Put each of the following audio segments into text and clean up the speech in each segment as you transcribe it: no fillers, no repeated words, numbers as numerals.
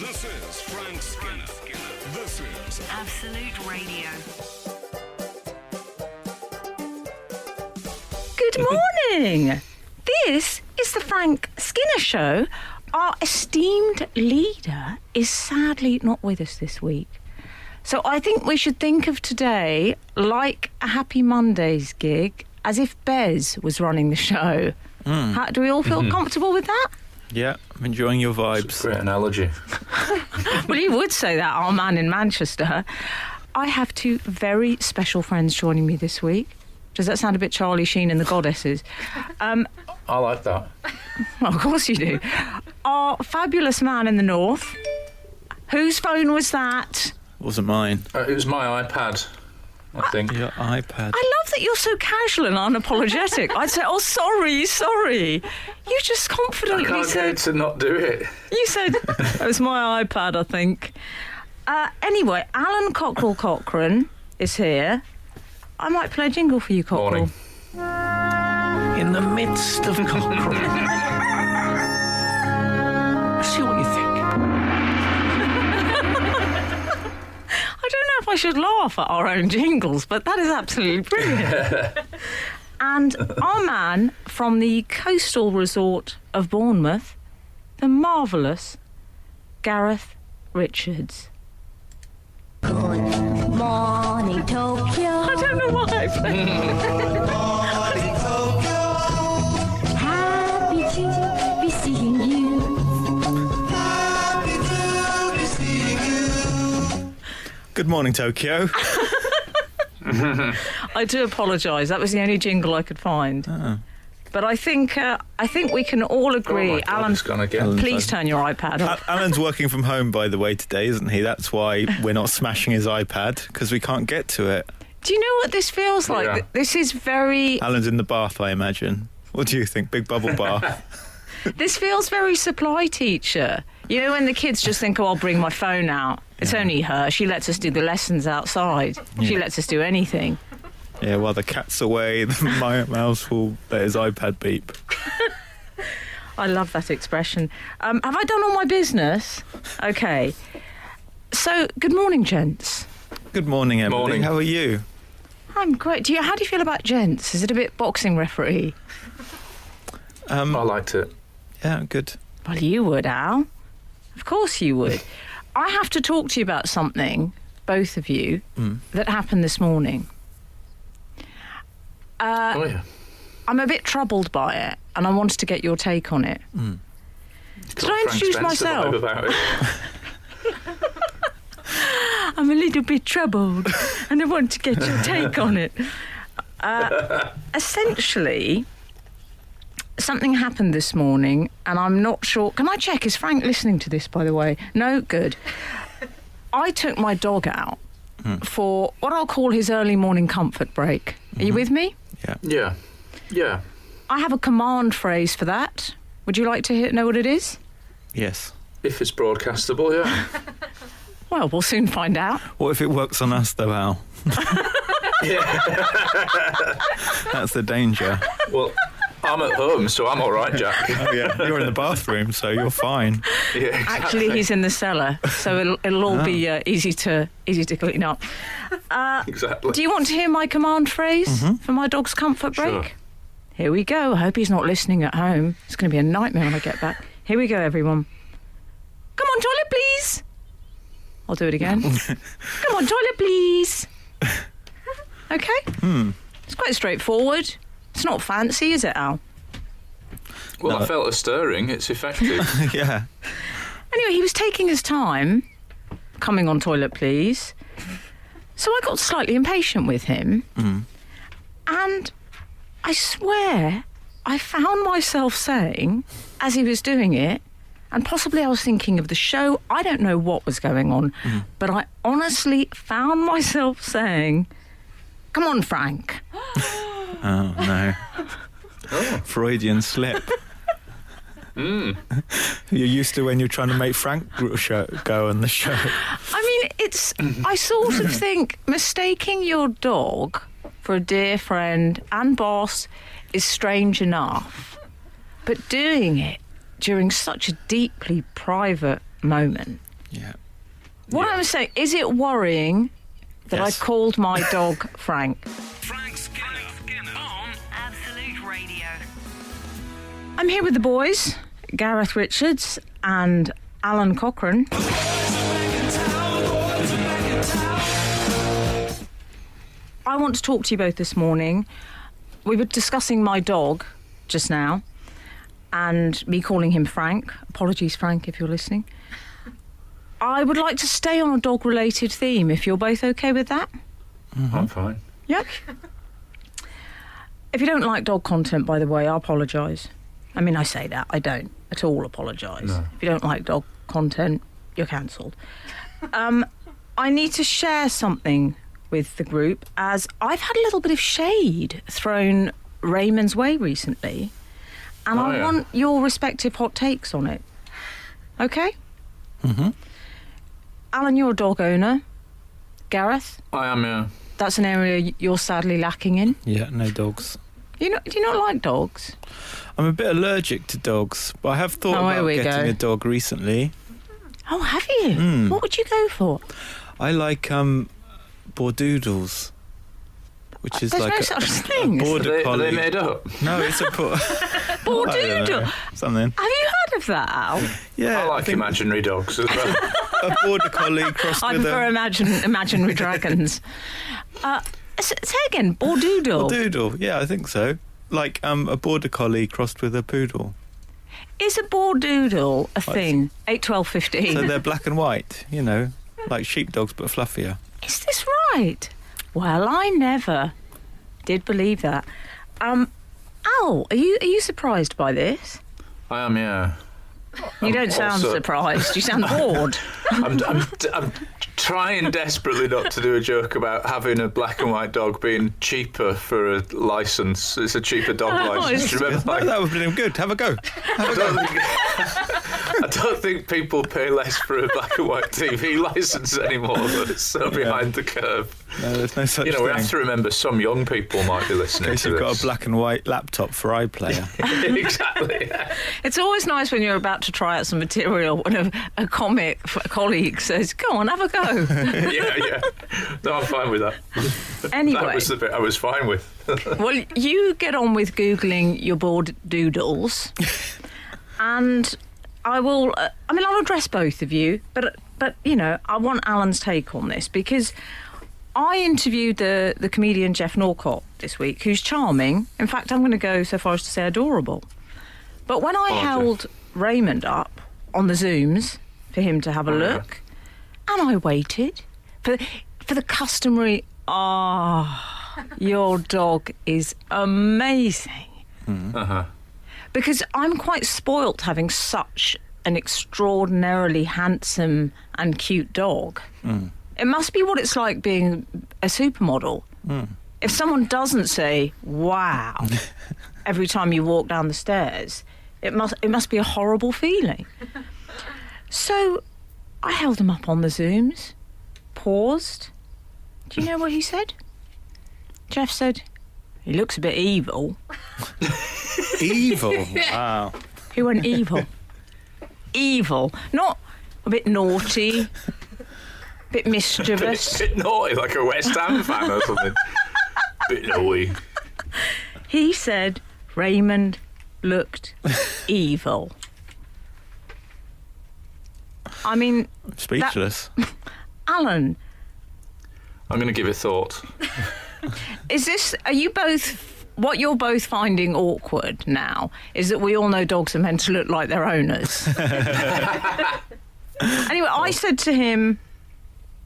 This is Frank Skinner. This is Absolute Radio. Good morning. This is the Frank Skinner Show. Our esteemed leader is sadly not with us this week. So I think we should think of today like a Happy Mondays gig, as if Bez was running the show. Do we all feel comfortable with that? Yeah, I'm enjoying your vibes. That's a great analogy. Well, you would say that, our man in Manchester. I have two very special friends joining me this week. Does that sound a bit Charlie Sheen and the Goddesses? I like that. Well, of course you do. Our fabulous man in the north. Whose phone was that? Wasn't mine. It was my iPad, I think. Your iPad. I love that you're so casual and unapologetic. I'd say, oh, sorry. You just I confidently can't said... get to not do it. You said, it was my iPad, I think. Anyway, Alun Cockrell is here. I might play a jingle for you, Cockrell. Morning. In the midst of Cockrell. See what you think. I don't know if I should laugh at our own jingles, but that is absolutely brilliant. And our man from the coastal resort of Bournemouth, the marvellous Gareth Richards. Morning, Tokyo. I don't know why I played Happy to be seeing you. Good morning, Tokyo. I do apologise. That was the only jingle I could find. Oh. But I think we can all agree. Oh my God, Alan, it's gone again. please turn your iPad off. Alan's working from home, by the way, today, isn't he? That's why we're not smashing his iPad, because we can't get to it. Do you know what this feels like? Yeah. This is very... Alan's in the bath, I imagine. What do you think? Big bubble bath? This feels very supply teacher. You know when the kids just think, oh, I'll bring my phone out. It's only her. She lets us do the lessons outside. She lets us do anything. Yeah, while the cat's away, my mouse will let his iPad beep. I love that expression. Have I done all my business? Okay. So, good morning, gents. Good morning, Emily. Morning. How are you? I'm great. How do you feel about gents? Is it a bit boxing referee? I liked it. Yeah, good. Well, you would, Al. Of course you would. I have to talk to you about something, both of you, that happened this morning. Oh, yeah. I'm a bit troubled by it, and I wanted to get your take on it. Got I Frank introduce Spencer myself? vibe about it. I'm a little bit troubled, and I want to get your take on it. Essentially, something happened this morning, and I'm not sure... Can I check? Is Frank listening to this, by the way? No? Good. I took my dog out for what I'll call his early morning comfort break. Are you with me? Yeah. I have a command phrase for that. Would you like to know what it is? Yes. If it's broadcastable, yeah. Well, we'll soon find out. What if it works on us, though, Al? That's the danger. Well, I'm at home, so I'm all right, Jack. Oh, yeah. You're in the bathroom, so you're fine. Yeah, exactly. Actually, he's in the cellar, so it'll all be easy to clean up. Exactly. Do you want to hear my command phrase for my dog's comfort break? Sure. Here we go. I hope he's not listening at home. It's going to be a nightmare when I get back. Here we go, everyone. Come on, toilet, please. I'll do it again. Come on, toilet, please. Okay? It's quite straightforward. It's not fancy, is it, Al? Well, No. I felt a stirring. It's effective. Yeah. Anyway, he was taking his time, coming on toilet, please. So I got slightly impatient with him. And I swear I found myself saying, as he was doing it, and possibly I was thinking of the show, I don't know what was going on, but I honestly found myself saying, come on, Frank. Oh, no. Freudian slip. You're used to when you're trying to make Frank go on the show. I mean, I sort of think mistaking your dog for a dear friend and boss is strange enough, but doing it during such a deeply private moment Yeah. What I'm saying, is it worrying that Yes. I called my dog Frank? Frank Skinner on Absolute Radio. I'm here with the boys, Gareth Richards and Alun Cochrane. I want to talk to you both this morning. We were discussing my dog just now and me calling him Frank. Apologies, Frank, if you're listening. I would like to stay on a dog-related theme, if you're both okay with that. I'm fine. Yep. If you don't like dog content, by the way, I apologise. I mean, I say that. I don't at all apologise. No. If you don't like dog content, you're cancelled. I need to share something with the group, as I've had a little bit of shade thrown Raymond's way recently, and Oh, I yeah. want your respective hot takes on it. Okay? Mm-hmm. Alan, you're a dog owner. Gareth, I am, yeah. that's an area you're sadly lacking in. Yeah, no dogs. Do you not like dogs? I'm a bit allergic to dogs, but I have thought Oh, here about we getting go. a dog recently. Oh, have you? What would you go for? I like Bordoodles, which is There's like no a such thing. Are border they collie. made up? No, it's a Bordoodle. something. Have you heard of that, Al? Yeah, I like think imaginary dogs as well. a border collie crossed I with prefer a imaginary dragons. Say again, Bordoodle. Bordoodle. Yeah, I think so. Like a border collie crossed with a poodle. Is a Bordoodle a thing? 8, 12, 15. So they're black and white, you know, like sheepdogs but fluffier. Is this right? Well, I never did believe that. Al, are you surprised by this? I am, yeah. You don't sound also- surprised. You sound bored. I'm trying desperately not to do a joke about having a black and white dog being cheaper for a licence. It's a cheaper dog licence. Do you remember? No, that would have been good. Have a go. I don't think people pay less for a black and white TV licence anymore. But it's so behind the curve. No, there's no such You know, thing. we have to remember some young people might be listening In case to you've this. got a black and white laptop for iPlayer. Exactly. Yeah. It's always nice when you're about to try out some material when a colleague says, "Go on, have a go." Yeah. No, I'm fine with that. Anyway, That was the bit I was fine with. well, you get on with Googling your bored doodles, and I will. I'll address both of you, but you know, I want Alan's take on this because I interviewed the comedian Jeff Norcott this week, who's charming. In fact, I'm going to go so far as to say adorable. But when I Oh, held Raymond up on the Zooms for him to have a Oh, yeah. look, and I waited for the customary, your dog is amazing. Uh-huh. Because I'm quite spoilt having such an extraordinarily handsome and cute dog. It must be what it's like being a supermodel. If someone doesn't say, wow, every time you walk down the stairs, it must be a horrible feeling. So I held him up on the Zooms, paused. Do you know what he said? Jeff said, he looks a bit evil. Evil. Wow. He went evil. Evil. Not a bit naughty, a bit mischievous. Bit naughty, like a West Ham fan or something. Bit naughty. He said Raymond looked evil. I mean, Speechless. Alan, I'm going to give it thought. are you both... What you're both finding awkward now is that we all know dogs are meant to look like their owners. Anyway, I said to him,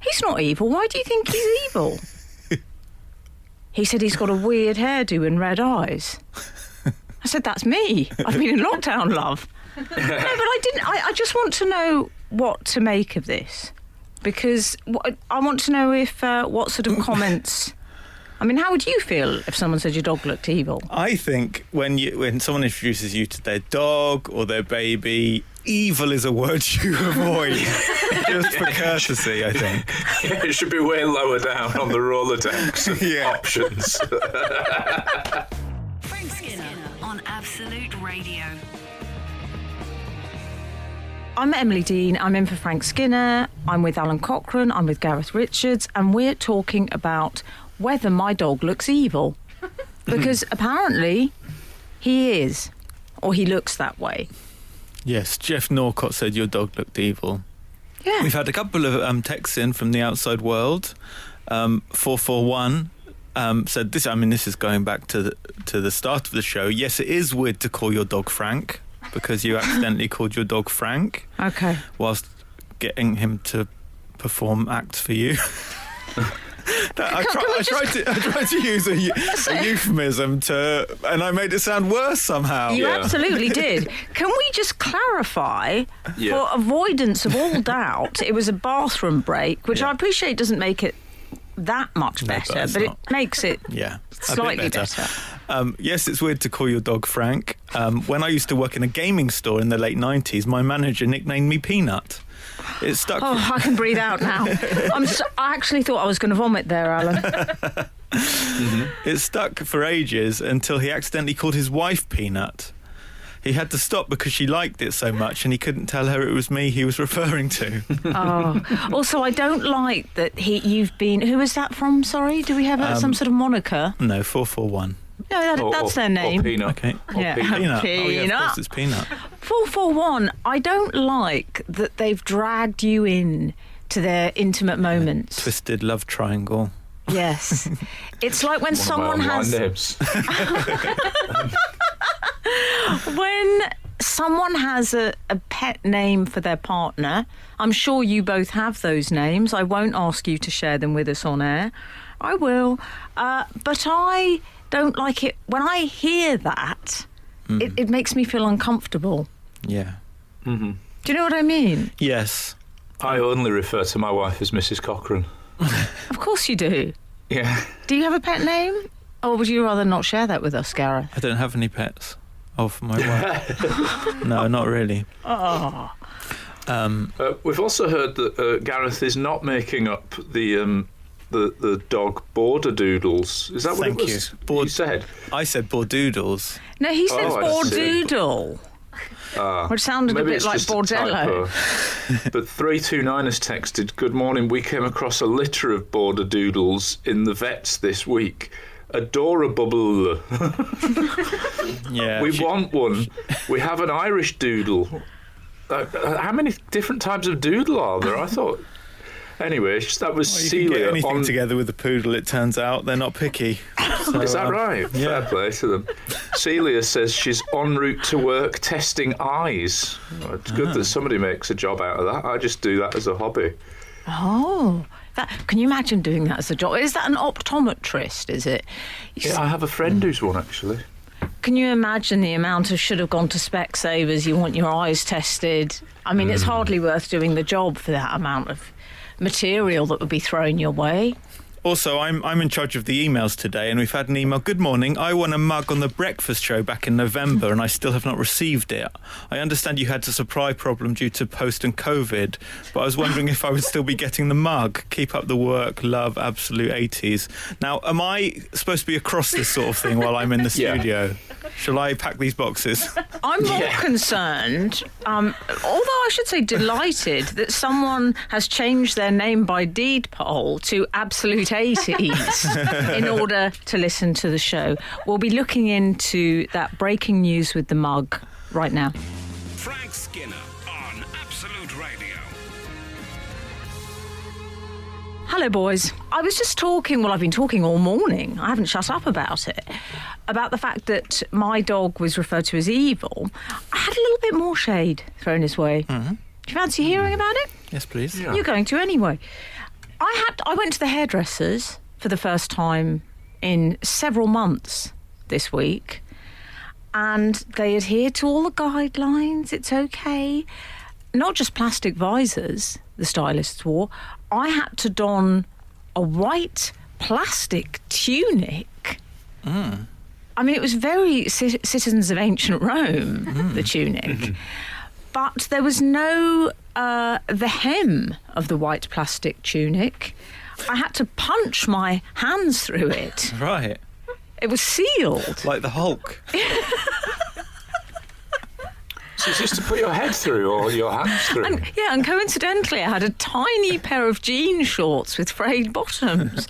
he's not evil. Why do you think he's evil? He said he's got a weird hairdo and red eyes. I said, that's me. I've been in lockdown, love. No, but I didn't. I just want to know what to make of this. Because I want to know if what sort of comments... I mean, how would you feel if someone said your dog looked evil? I think when someone introduces you to their dog or their baby, evil is a word you avoid. Just for courtesy, I think. Yeah, it should be way lower down on the Rolodex of Yeah. options. Frank Skinner on Absolute Radio. I'm Emily Dean. I'm in for Frank Skinner. I'm with Alan Cochrane. I'm with Gareth Richards. And we're talking about whether my dog looks evil. Because apparently he is. Or he looks that way. Yes, Jeff Norcott said your dog looked evil. Yeah. We've had a couple of texts in from the outside world. 441 said this. I mean, this is going back to the start of the show. Yes, it is weird to call your dog Frank because you accidentally called your dog Frank. Okay. Whilst getting him to perform acts for you. I tried to use a euphemism and I made it sound worse somehow. You absolutely did. Can we just clarify, for avoidance of all doubt, it was a bathroom break, which I appreciate doesn't make it that much better, but it makes it slightly better. Yes, it's weird to call your dog Frank. When I used to work in a gaming store in the late 90s, my manager nicknamed me Peanut. It stuck. Oh, I can breathe out now. I actually thought I was going to vomit there, Alan. It stuck for ages until he accidentally called his wife Peanut. He had to stop because she liked it so much and he couldn't tell her it was me he was referring to. Oh. Also, I don't like that you've been... Who is that from, sorry? Do we have some sort of moniker? No, 441. No, that's their name. Or Peanut. Okay. Yeah. Peanut. Peanut. Oh, yeah, of course it's Peanut. 441, I don't like that they've dragged you in to their intimate moments. Twisted love triangle. Yes. It's like when someone has... When someone has a pet name for their partner, I'm sure you both have those names. I won't ask you to share them with us on air. I will. But I don't like it. When I hear that, it makes me feel uncomfortable. Yeah. Mm-hmm. Do you know what I mean? Yes. I only refer to my wife as Mrs. Cochrane. Of course you do. Yeah. Do you have a pet name? Or would you rather not share that with us, Gareth? I don't have any pets. Oh, for my wife. No, not really. Oh. We've also heard that Gareth is not making up the dog Bordoodles. Is that what it was? You said? I said Bordoodles. No, he said Bordoodle. Which sounded a bit like Bordello. But 329 has texted, "Good morning, we came across a litter of Bordoodles in the vets this week. Adorable." Yeah. We want one. We have an Irish doodle. How many different types of doodle are there? I thought... Anyway, that was Celia. You can get anything together with a poodle, it turns out. They're not picky. So, is that right? Yeah. Fair play to them. Celia says she's en route to work testing eyes. Well, it's good that somebody makes a job out of that. I just do that as a hobby. Oh, can you imagine doing that as a job? Is that an optometrist, is it? Yeah, I have a friend who's one, actually. Can you imagine the amount of should have gone to Specsavers, you want your eyes tested? I mean, it's hardly worth doing the job for that amount of material that would be thrown your way. Also, I'm in charge of the emails today, and we've had an email. "Good morning. I won a mug on the breakfast show back in November, and I still have not received it. I understand you had a supply problem due to post and COVID, but I was wondering if I would still be getting the mug. Keep up the work. Love, absolute 80s. Now, am I supposed to be across this sort of thing while I'm in the studio? Shall I pack these boxes? I'm more concerned, although I should say delighted, that someone has changed their name by deed poll to Absolute 80s in order to listen to the show. We'll be looking into that breaking news with the mug right now. Frank Skinner on Absolute Radio. Hello, boys. I was just talking, I've been talking all morning. I haven't shut up about it. About the fact that my dog was referred to as evil. I had a little bit more shade thrown his way. Mm-hmm. Do you fancy hearing about it? Yes, please. Yeah. You're going to anyway. I went to the hairdressers for the first time in several months this week, and they adhere to all the guidelines. It's okay. Not just plastic visors the stylists wore. I had to don a white plastic tunic. I mean, it was very citizens of ancient Rome, the tunic. But there was no the hem of the white plastic tunic. I had to punch my hands through it. Right. It was sealed. Like the Hulk. Is it just to put your head through or your hands through? And coincidentally, I had a tiny pair of jean shorts with frayed bottoms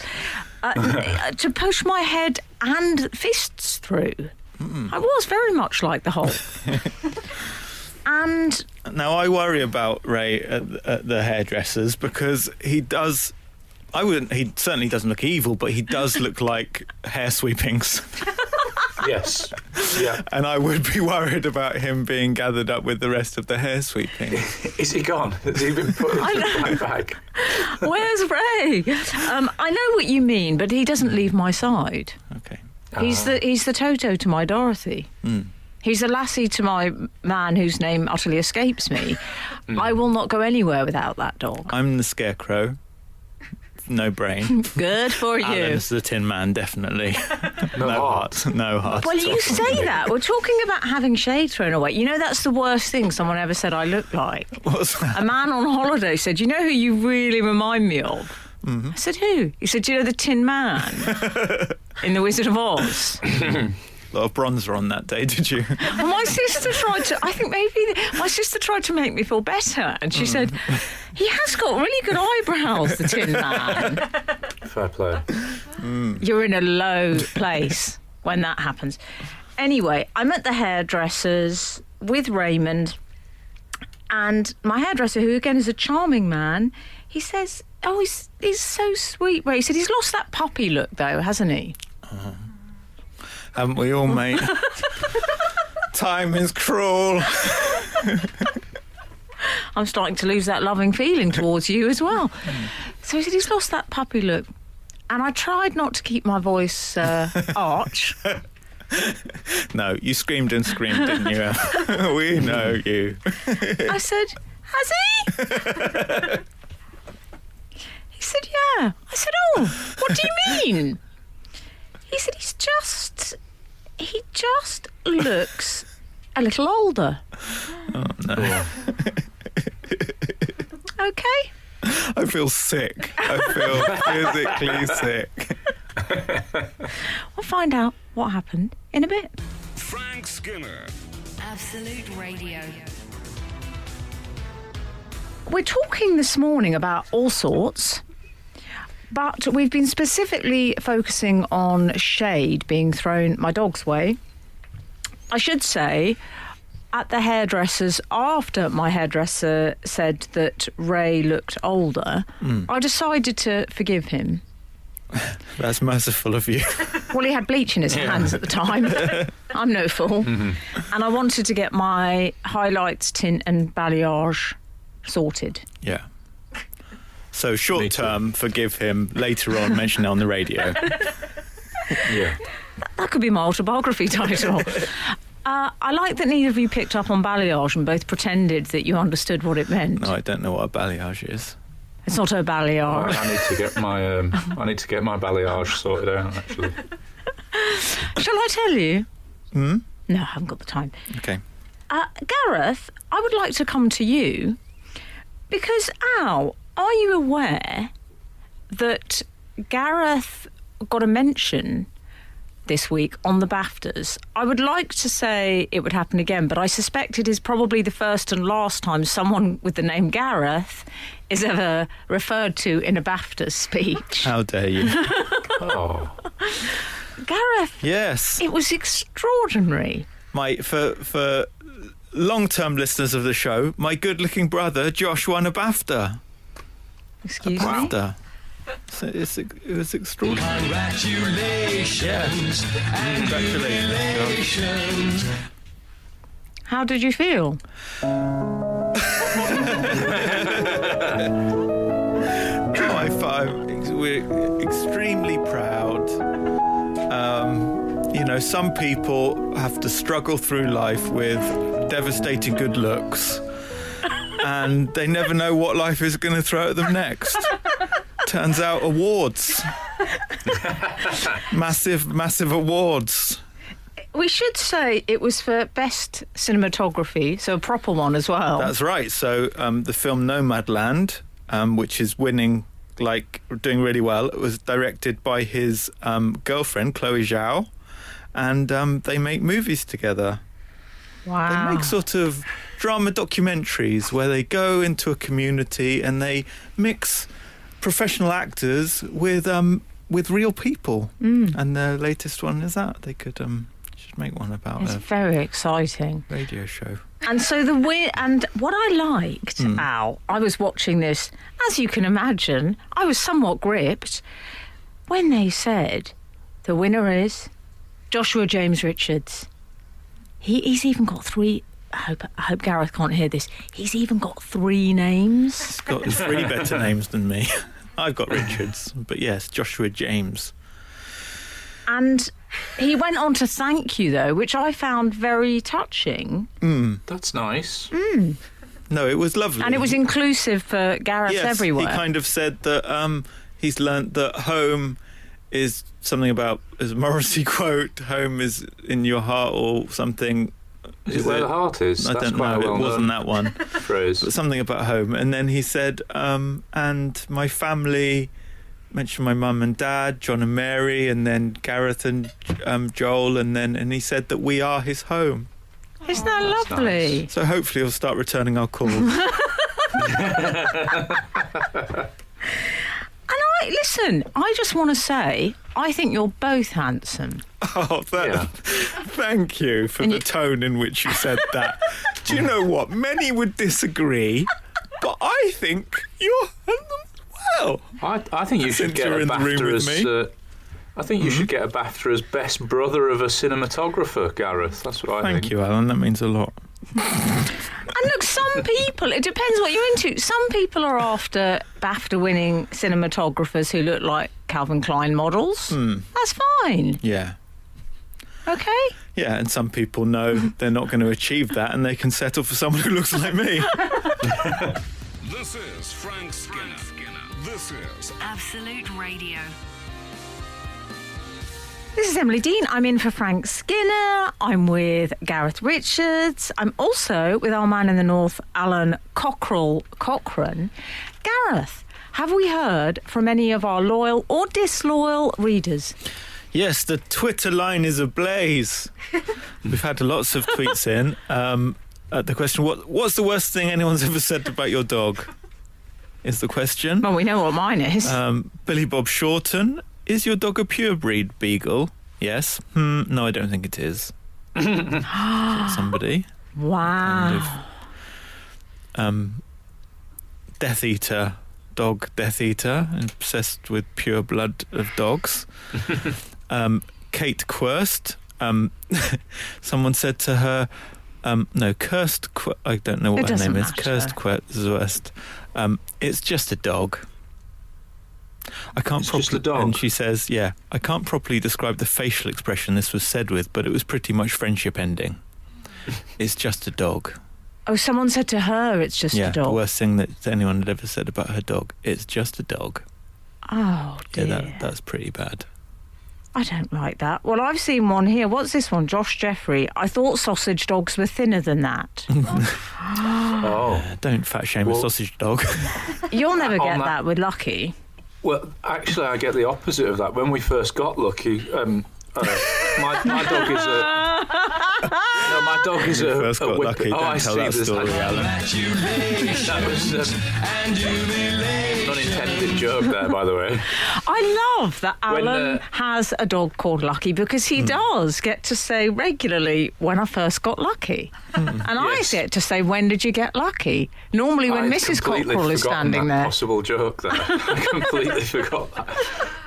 to push my head and fists through. I was very much like the Hulk. And now I worry about Ray at the hairdressers because he does. He certainly doesn't look evil, but he does look like hair sweepings. Yes. Yeah. And I would be worried about him being gathered up with the rest of the hair sweeping. Is he gone? Has he been put into the bag? Where's Ray? I know what you mean, but he doesn't leave my side. Okay. He's the Toto to my Dorothy. He's the Lassie to my man whose name utterly escapes me. I will not go anywhere without that dog. I'm the Scarecrow. No brain. Good for you. Alan's the Tin Man, definitely. No heart. No heart. Well, you say that. We're talking about having shade thrown away. You know, that's the worst thing someone ever said I look like. What's that? A man on holiday said, you know who you really remind me of? I said, who? He said, do you know the Tin Man in The Wizard of Oz? A lot of bronzer on that day, did you? Well, my sister tried to make me feel better, and she said, he has got really good eyebrows, the Tin Man. Fair play. You're in a low place when that happens. Anyway, I'm at the hairdresser's with Raymond, and my hairdresser, who again is a charming man, he says, oh, he's so sweet. Ray, he said he's lost that puppy look, though, hasn't he? Haven't we all, mate? Time is cruel. I'm starting to lose that loving feeling towards you as well. So he said he's lost that puppy look. And I tried not to keep my voice arch. No, you screamed and screamed, didn't you? We know you. I said, has he? He said, yeah. I said, oh, what do you mean? He said, he just looks a little older. Oh, no. Okay. I feel sick. I feel physically sick. We'll find out what happened in a bit. Frank Skinner. Absolute Radio. We're talking this morning about all sorts, but we've been specifically focusing on shade being thrown my dog's way. I should say, at the hairdressers, after my hairdresser said that Ray looked older, I decided to forgive him. That's merciful of you. Well, he had bleach in his hands at the time. I'm no fool. And I wanted to get my highlights, tint and balayage sorted. Yeah. So short term, forgive him. Later on, mention it on the radio. Yeah. That could be my autobiography title. I like that neither of you picked up on balayage and both pretended that you understood what it meant. No, I don't know what a balayage is. It's not a balayage. I need to get my balayage sorted out, actually. Shall I tell you? Hmm? No, I haven't got the time. Okay. Gareth, I would like to come to you because, Al, are you aware that Gareth got a mention this week on the BAFTAs? I would like to say it would happen again, but I suspect it is probably the first and last time someone with the name Gareth is ever referred to in a BAFTA speech. How dare you? Oh. Gareth. Yes. It was extraordinary. For long-term listeners of the show, my good-looking brother Josh won a BAFTA. Excuse me? BAFTA. So it was extraordinary. Congratulations. Congratulations. How did you feel? We're extremely proud. Some people have to struggle through life with devastating good looks, and they never know what life is going to throw at them next. Turns out awards. Massive awards. We should say it was for best cinematography, so a proper one as well. That's right. So the film Nomadland, which is winning, doing really well, it was directed by his girlfriend, Chloe Zhao, and they make movies together. Wow. They make sort of drama documentaries where they go into a community and they mix professional actors with real people. And the latest one is that they could should make one about It's very exciting. radio show. And so and what I liked, Al, I was watching this, as you can imagine, I was somewhat gripped when they said the winner is Joshua James Richards. He's even got 3. I hope Gareth can't hear this. He's even got 3 names. He's got 3 better names than me. I've got Richards, but yes, Joshua James. And he went on to thank you, though, which I found very touching. That's nice. No, it was lovely. And it was inclusive for Gareth everywhere. He kind of said that he's learnt that home is something about, as a Morrissey quote, home is in your heart or something. Is it where the heart is? I don't know, it wasn't that one. Phrase. But something about home. And then he said, and my family, mentioned my mum and dad, John and Mary, and then Gareth and Joel, and he said that we are his home. Isn't that lovely? Nice. So hopefully he'll start returning our calls. And listen, I just want to say, I think you're both handsome. Oh, thank you for the tone in which you said that. Do you know what? Many would disagree, but I think you're handsome well. I think you should get a BAFTA as... I think you should get a BAFTA as best brother of a cinematographer, Gareth. That's what I think. Thank you, Alan. That means a lot. And look, some people, it depends what you're into. Some people are after BAFTA-winning cinematographers who look like Calvin Klein models. That's fine. Yeah. Okay? Yeah, and some people know they're not going to achieve that and they can settle for someone who looks like me. This is Frank Skinner. This is Absolute Radio. This is Emily Dean. I'm in for Frank Skinner. I'm with Gareth Richards. I'm also with our man in the north, Alun Cochrane. Gareth, have we heard from any of our loyal or disloyal readers? Yes, the Twitter line is ablaze. We've had lots of tweets in. The question, what's the worst thing anyone's ever said about your dog? Is the question. Well, we know what mine is. Billy Bob Shorten. Is your dog a pure breed beagle? Yes. No, I don't think it is. Somebody. Wow. Kind of, Death Eater, dog Death Eater, obsessed with pure blood of dogs. Kate Quirst. Someone said to her, Kirst. I don't know what her name is. Kirst Quirst. It's just a dog. It's just a dog. And she says, I can't properly describe the facial expression this was said with, but it was pretty much friendship ending. It's just a dog. Oh, someone said to her, it's just a dog. Yeah, the worst thing that anyone had ever said about her dog. It's just a dog. Oh, dear. Yeah, that's pretty bad. I don't like that. Well, I've seen one here. What's this one? Josh Jeffrey. I thought sausage dogs were thinner than that. Don't fat shame a sausage dog. You'll never get that with Lucky. Well, actually, I get the opposite of that. When we first got Lucky, my dog is a... No, my dog is a... First got Lucky, don't tell that story, Alan. That was an unintended joke there, by the way. I love that Alan has a dog called Lucky because he does get to say regularly, when I first got Lucky. And I get to say, when did you get lucky? Normally when Mrs. Cockrell is standing there. Possible joke there. I completely forgot that.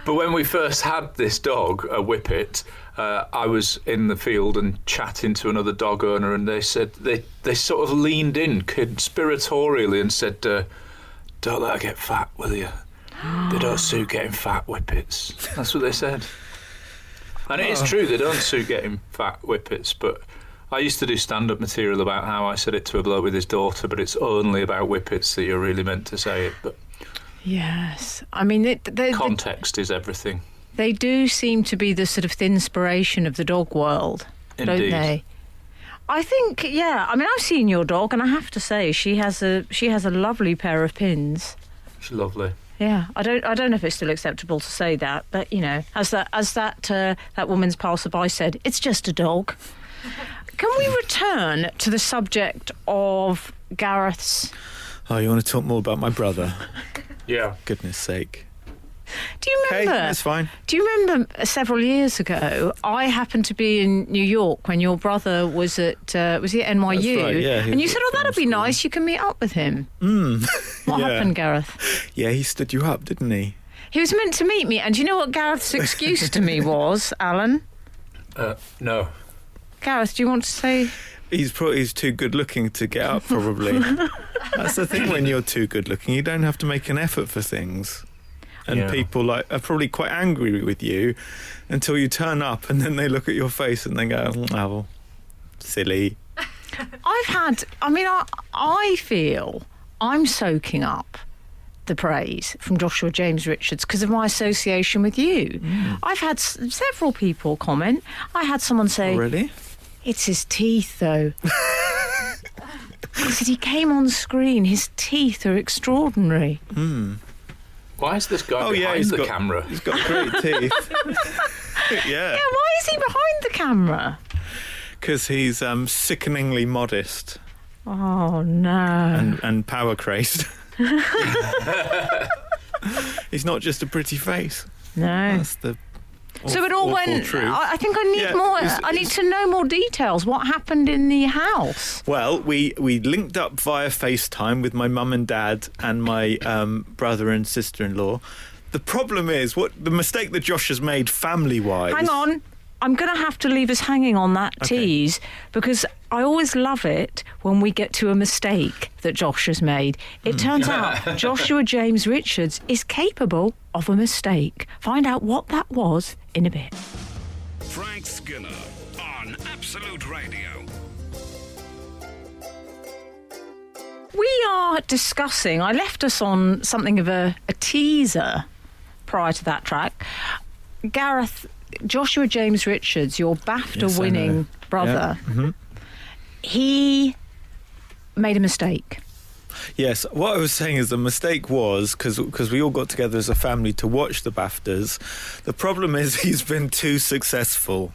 But when we first had this dog, a Whippet, I was in the field and chatting to another dog owner, and they said they sort of leaned in conspiratorially and said, "Don't let her get fat, will you? They don't suit getting fat, Whippets." That's what they said. And it is true, they don't suit getting fat, Whippets, but I used to do stand-up material about how I said it to a bloke with his daughter, but it's only about Whippets that you're really meant to say it. But yes, I mean, context is everything. They do seem to be the sort of inspiration of the dog world, don't they? I think, I mean, I've seen your dog, and I have to say, she has a lovely pair of pins. She's lovely. Yeah, I don't know if it's still acceptable to say that, but you know, as that woman's passerby said, it's just a dog. Can we return to the subject of Gareth's... Oh, you want to talk more about my brother? Yeah. Goodness sake. Do you remember? Okay, that's fine. Do you remember several years ago, I happened to be in New York when your brother was at NYU? That's right, yeah, he and you was said, at "Oh, that'd be film school." nice. You can meet up with him." What Yeah. happened, Gareth? Yeah, he stood you up, didn't he? He was meant to meet me, and do you know what Gareth's excuse to me was, Alan? No. Gareth, do you want to say? He's too good looking to get up, probably. That's the thing when you're too good looking. You don't have to make an effort for things. And Yeah. people are probably quite angry with you until you turn up and then they look at your face and they go, "Oh, silly." I feel I'm soaking up the praise from Joshua James Richards because of my association with you. I've had several people comment. I had someone say, Really? "It's his teeth, though." He said he came on screen. His teeth are extraordinary. Why is this guy Oh, yeah, behind the camera? He's got great teeth. Yeah. Yeah, why is he behind the camera? Because he's sickeningly modest Oh, no. and power crazed. He's not just a pretty face. No. That's the So it all awful went... truth. I think I need Yeah, more... it's- I need to know more details. What happened in the house? Well, we linked up via FaceTime with my mum and dad and my brother and sister-in-law. The problem is, the mistake that Josh has made family-wise... Hang on. I'm going to have to leave us hanging on that Okay. tease because I always love it when we get to a mistake that Josh has made. It turns out Joshua James Richards is capable of a mistake. Find out what that was in a bit. Frank Skinner on Absolute Radio. We are discussing, I left us on something of a teaser prior to that track. Gareth, Joshua James Richards, your BAFTA Yes, I winning know. brother, Yeah. Mhm. he made a mistake. Yes, what I was saying is the mistake was, because we all got together as a family to watch the BAFTAs, the problem is he's been too successful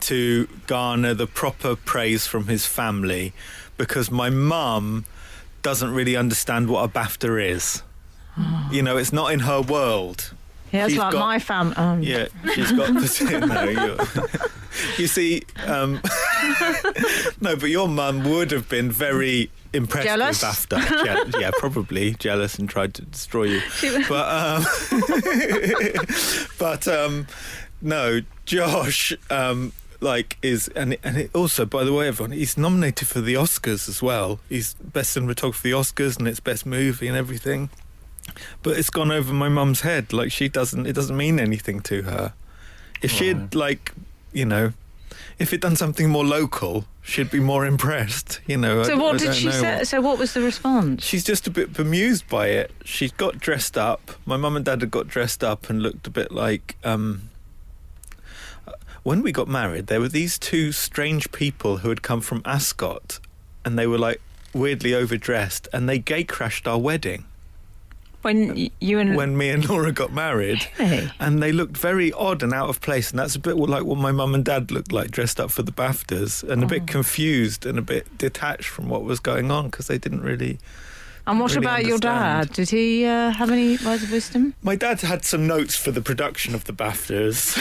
to garner the proper praise from his family, because my mum doesn't really understand what a BAFTA is. You know, it's not in her world. Yeah, it's She's like got- my family. Yeah, she's got you see, no, but your mum would have been very impressed Jealous? with BAFTA. Yeah, probably jealous and tried to destroy you. But no, Josh is and it also, by the way, everyone, he's nominated for the Oscars as well. He's best cinematographer for the Oscars and it's best movie and everything. But it's gone over my mum's head. Like, it doesn't mean anything to her. If she had, if it'd done something more local, she'd be more impressed, So what did she say? So what was the response? She's just a bit bemused by it. She got dressed up. My mum and dad had got dressed up and looked a bit like... when we got married, there were these two strange people who had come from Ascot, and they were, like, weirdly overdressed, and they gay crashed our wedding. When you and... When me and Laura got married. Really? And they looked very odd and out of place, and that's a bit like what my mum and dad looked like dressed up for the BAFTAs, and a bit confused and a bit detached from what was going on because they didn't really... And what really about your understand. dad? Did he have any words of wisdom? My dad had some notes for the production of the BAFTAs.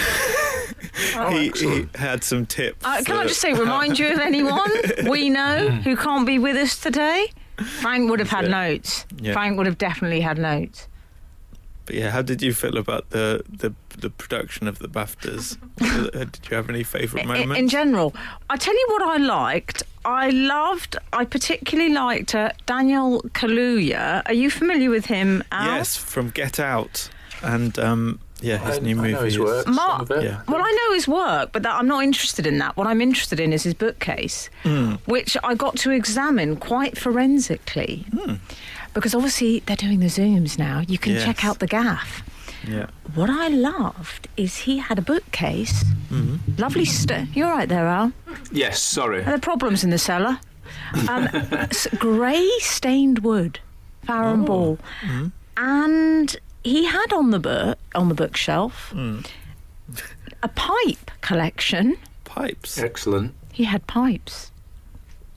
He had some tips. Can I just say, remind you of anyone we know who can't be with us today? Frank would have had notes. Yeah. Frank would have definitely had notes. But yeah, how did you feel about the production of the BAFTAs? Did you have any favourite moments? In general, I tell you what I liked. I particularly liked Daniel Kaluuya. Are you familiar with him, Al? Yes, from Get Out. And his new movie I know his is... work, some of it. Yeah. Well, I know his work, but I'm not interested in that. What I'm interested in is his bookcase, which I got to examine quite forensically. Because obviously they're doing the Zooms now. You can Yes. check out the gaff. Yeah. What I loved is he had a bookcase. Lovely You're right there, Al. Yes, sorry. There are problems in the cellar. Grey stained wood, Farrow Ball. And he had on the bookshelf a pipe collection. Pipes. Excellent. He had pipes.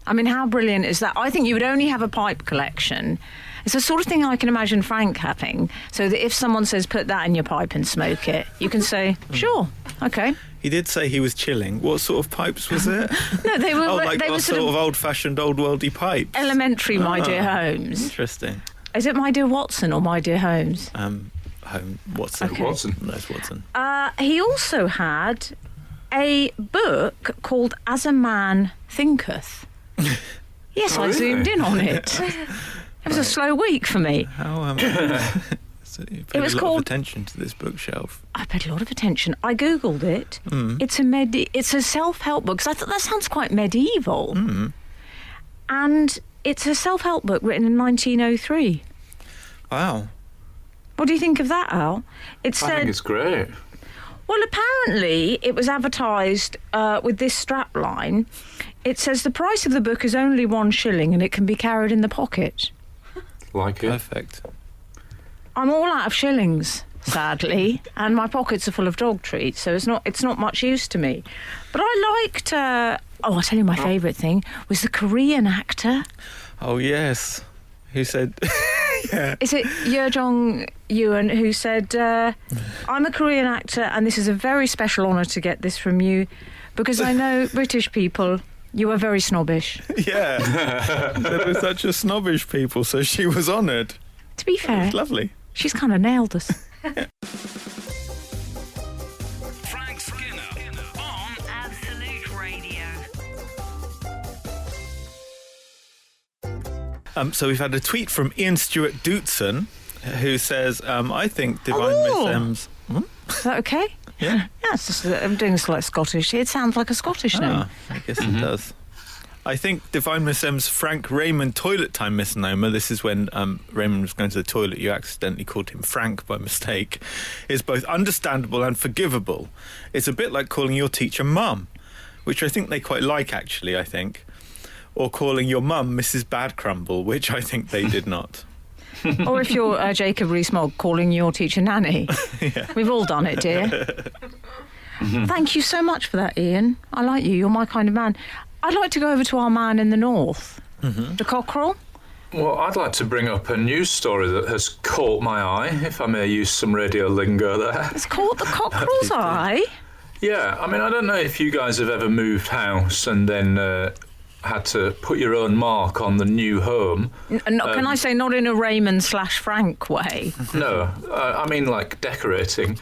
I mean, how brilliant is that? I think you would only have a pipe collection. It's the sort of thing I can imagine Frank having, so that if someone says, put that in your pipe and smoke it, you can say, sure, okay. He did say he was chilling. What sort of pipes was it? No, they were, like they were sort of old-fashioned, old-worldy pipes. Elementary My Dear Holmes. Interesting. Is it My Dear Watson or My Dear Holmes? Watson. Okay. Watson. No, it's Watson. He also had a book called As a Man Thinketh. Yes, I zoomed in on it. It was a slow week for me. How so you paid It was a lot called- of attention to this bookshelf. I paid a lot of attention. I googled it. It's a self-help book, because I thought that sounds quite medieval. And it's a self-help book written in 1903. Wow. What do you think of that, Al? It I said, think it's great. well, apparently it was advertised with this strapline. It says the price of the book is only £1 and it can be carried in the pocket. Like it. Perfect. I'm all out of shillings, sadly, and my pockets are full of dog treats, so it's not much use to me. But I liked. I'll tell you, my favourite thing was the Korean actor. Oh, yes. Who said... yeah. Is it Yoo Jong-eun who said, I'm a Korean actor and this is a very special honour to get this from you because I know British people, you are very snobbish. Yeah. They were such a snobbish people, so she was honoured. To be fair, Lovely. she's kind of nailed us. Frank Skinner on Absolute Radio. So we've had a tweet from Ian Stewart Dootson, who says, I think Divine Miss M's... Is that okay? Yeah. Yeah, it's just, I'm doing this like Scottish. It sounds like a Scottish name. I guess it does. I think Divine Miss M's Frank Raymond toilet time misnomer, this is when Raymond was going to the toilet, you accidentally called him Frank by mistake, is both understandable and forgivable. It's a bit like calling your teacher Mum, which I think they quite like, actually, I think. Or calling your mum Mrs. Badcrumble, which I think they did not. Or if you're Jacob Rees-Mogg, calling your teacher Nanny. Yeah. We've all done it, dear. Thank you so much for that, Ian. I like you. You're my kind of man. I'd like to go over to our man in the north, the cockerel. Well, I'd like to bring up a news story that has caught my eye, if I may use some radio lingo there. It's called the cockerel's eye. Yeah, I mean, I don't know if you guys have ever moved house and then had to put your own mark on the new home. Can I say not in a Raymond/Frank way? No, I mean like decorating.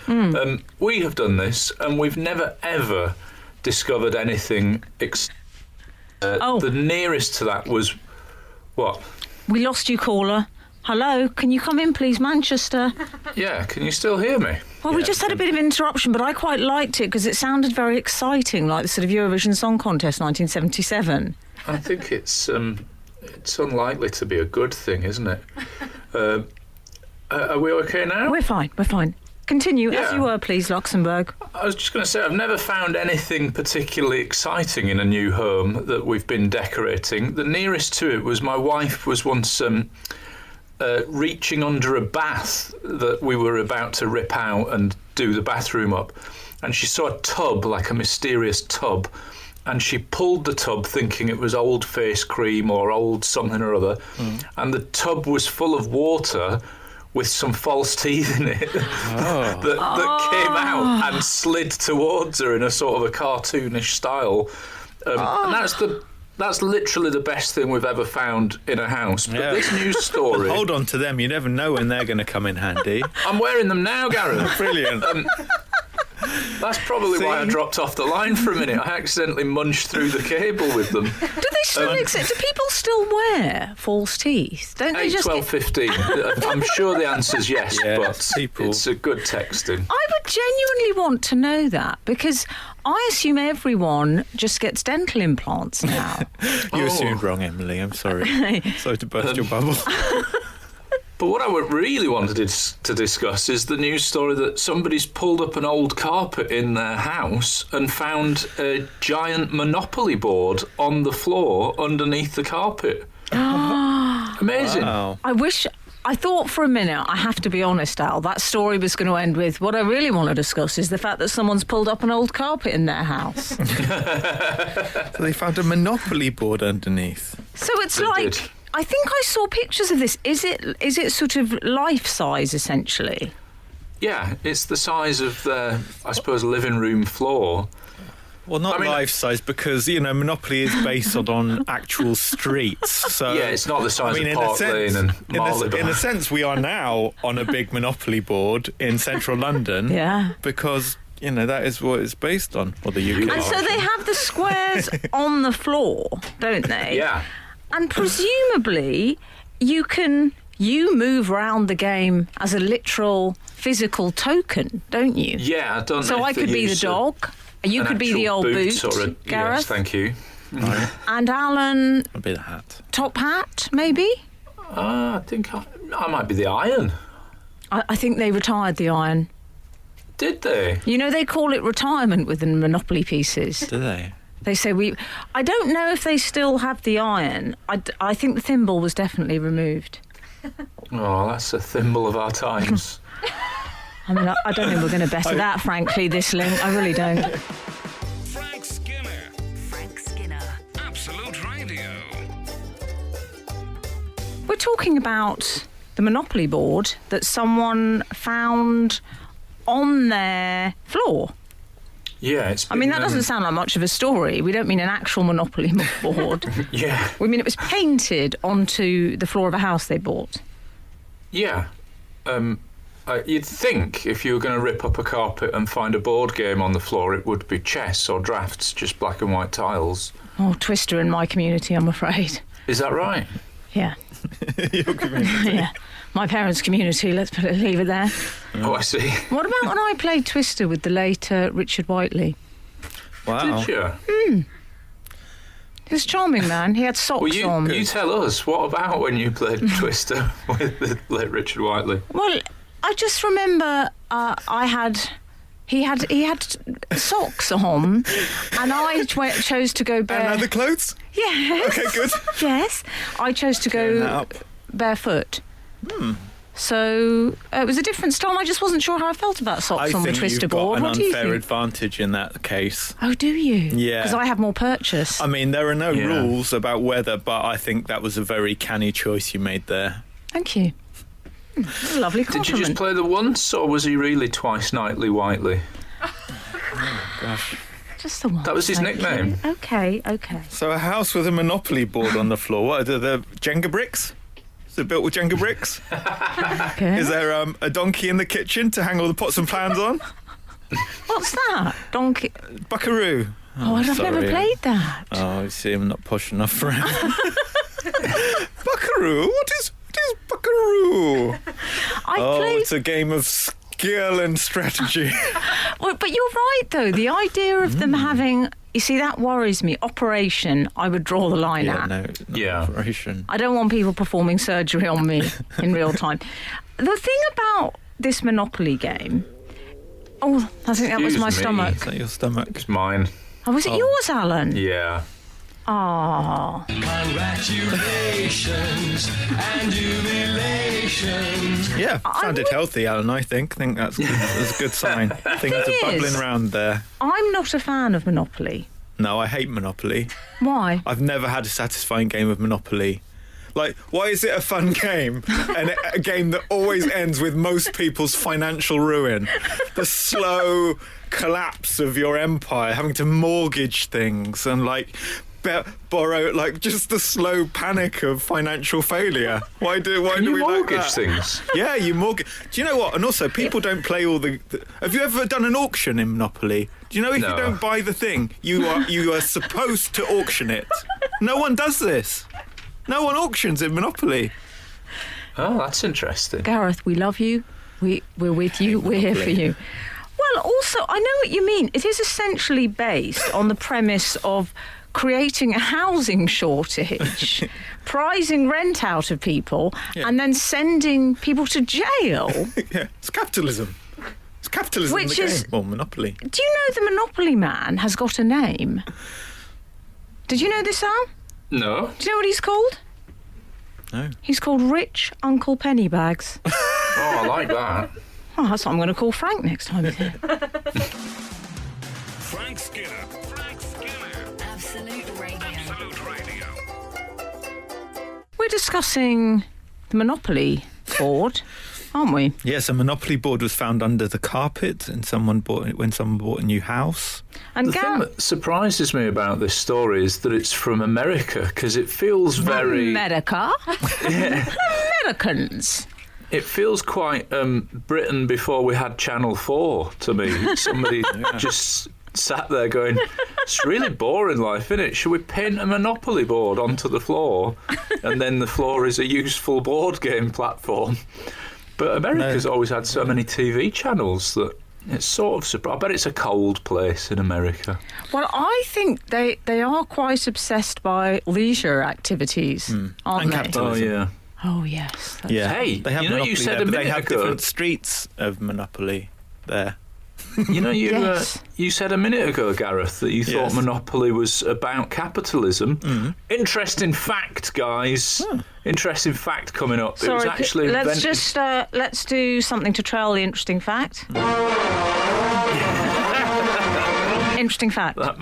We have done this and we've never ever discovered anything. The nearest to that was what? We lost you, caller. Hello, can you come in, please, Manchester? Yeah, can you still hear me? Well, we just had a bit of interruption, but I quite liked it because it sounded very exciting, like the sort of Eurovision Song Contest 1977. I think it's unlikely to be a good thing, isn't it? Are we okay now? We're fine. Continue, as Yeah. you were, please, Luxembourg. I was just going to say, I've never found anything particularly exciting in a new home that we've been decorating. The nearest to it was my wife was once reaching under a bath that we were about to rip out and do the bathroom up. And she saw a tub, like a mysterious tub, and she pulled the tub thinking it was old face cream or old something or other. And the tub was full of water with some false teeth in it that came out and slid towards her in a sort of a cartoonish style. And that's literally the best thing we've ever found in a house. But Yeah. this news story... Hold on to them. You never know when they're going to come in handy. I'm wearing them now, Gareth. Brilliant. That's probably why I dropped off the line for a minute. I accidentally munched through the cable with them. Do they still exist? Do people still wear false teeth? Don't they 8, just 12, 15. I'm sure the answer's yes, Yes, but people. it's a good texting. I would genuinely want to know that because I assume everyone just gets dental implants now. You assumed wrong, Emily. I'm sorry. Sorry to burst your bubble. But what I really wanted to discuss is the news story that somebody's pulled up an old carpet in their house and found a giant Monopoly board on the floor underneath the carpet. Amazing. Wow. I wish I thought for a minute, I have to be honest, Al, that story was going to end with what I really want to discuss is the fact that someone's pulled up an old carpet in their house. So they found a Monopoly board underneath. So it's They like, did. I think I saw pictures of this. Is it sort of life size, essentially? Yeah, it's the size of the, I suppose, living room floor. Well, not I mean- life size, because, Monopoly is based on actual streets. So Yeah, it's not the size of in a Park sense- Lane and in a Marylebone. sense, we are now on a big Monopoly board in central London. Yeah. Because, that is what it's based on. Or the UK. And so they have the squares on the floor, don't they? Yeah. And presumably you move around the game as a literal physical token, don't you? Yeah, I don't know. So if I they could be the use dog. You an could be the actual old boot boot, or a, Gareth. Yes, thank you. And Alun, I'll be the hat. top hat, maybe? I think I might be the iron. I think they retired the iron. Did they? They call it retirement with the Monopoly pieces. Do they? They say I don't know if they still have the iron. I think the thimble was definitely removed. Oh, that's a thimble of our times. I mean, I don't think we're going to better that, frankly, this link. I really don't. Frank Skinner. Frank Skinner. Absolute Radio. We're talking about the Monopoly board that someone found on their floor. Yeah, it's. I mean, been, that doesn't sound like much of a story. We don't mean an actual Monopoly board. Yeah, We mean it was painted onto the floor of a house they bought. yeah. You'd think if you were going to rip up a carpet and find a board game on the floor, it would be chess or drafts, just black and white tiles. Oh, Twister in my community, I'm afraid. Is that right? Yeah. Your community. Yeah. My parents' community, leave it there. Oh, I see. What about when I played Twister with the late Richard Whiteley? Wow. Did you? He was a charming man. He had socks Well, on. you tell us. What about when you played Twister with the late Richard Whiteley? Well, I just remember he had socks on, and I chose to go bare. And other clothes? Yes. Okay, good. Yes, I chose to Clearing that go up. barefoot. So it was a different style. I just wasn't sure how I felt about socks I on the think Twister you've got board. an What do you unfair think? advantage in that case. Oh, do you? Yeah. Because I have more purchase. I mean, there are no Yeah. rules about weather, but I think that was a very canny choice you made there. Thank you. That's a lovely Did compliment. you just play the once, or was he really twice nightly Whiteley? Gosh. Just the one. That was his thank you. nickname. Okay. So a house with a Monopoly board on the floor. What are the Jenga bricks? Is it built with Jenga bricks? Okay. Is there a donkey in the kitchen to hang all the pots and pans on? What's that? Donkey. Buckaroo. Oh, I've sorry. never played that. Oh, you see, I'm not posh enough for him. Buckaroo? What is Buckaroo? I played. It's a game of skill and strategy. Well, but you're right, though. The idea of them having. You see, that worries me. Operation, I would draw the line yeah, at. no, Yeah. operation. I don't want people performing surgery on me in real time. The thing about this Monopoly game. Oh, I think that was my Excuse me. Is stomach. that your stomach? It's mine. Oh, was it yours, Alan? Yeah. Oh. Congratulations and jubilations. Yeah, sounded healthy, Alan, I think. I think that's a good sign. Things are bubbling is- around there. I'm not a fan of Monopoly. No, I hate Monopoly. Why? I've never had a satisfying game of Monopoly. Like, why is it a fun game and a game that always ends with most people's financial ruin? The slow collapse of your empire, having to mortgage things and, like, borrow, like, just the slow panic of financial failure. Why do You we like mortgage that? things. Yeah, you mortgage. Do you know what? And also, people don't play all the. Have you ever done an auction in Monopoly? Do you know if No. you don't buy the thing, you are supposed to auction it? No one does this. No one auctions in Monopoly. Oh, that's interesting. Gareth, we love you. We're with you. We're here for you. Well, also, I know what you mean. It is essentially based on the premise of creating a housing shortage, prizing rent out of people, and then sending people to jail. Yeah, it's capitalism. It's capitalism in Which the is- game. Or Monopoly. Do you know the Monopoly man has got a name? Did you know this, Al? No. Do you know what he's called? No. He's called Rich Uncle Pennybags. Oh, I like that. Oh, that's what I'm going to call Frank next time he's here. Frank Skinner. Frank Skinner. Absolute Radio. Absolute Radio. We're discussing the Monopoly board, aren't we? Yes, a Monopoly board was found under the carpet and when someone bought a new house. And The thing that surprises me about this story is that it's from America, because it feels very... America? Americans. It feels quite Britain before we had Channel 4 to me. Somebody just sat there going, it's really boring life, isn't it? Should we paint a Monopoly board onto the floor? And then the floor is a useful board game platform. But America's always had so many TV channels that it's sort of surprising. I bet it's a cold place in America. Well, I think they are quite obsessed by leisure activities, aren't And they? capitalism. Oh, yeah. Oh, yes. That's- Yeah. Hey, they have you know, you Monopoly said there, a but they minute have ago- different streets of Monopoly there. You know, Yes. you said a minute ago, Gareth, that you thought Yes. Monopoly was about capitalism. Interesting fact, guys. Interesting fact coming up. it was Sorry, actually let's invented... let's do something to trail the interesting fact. Interesting fact. That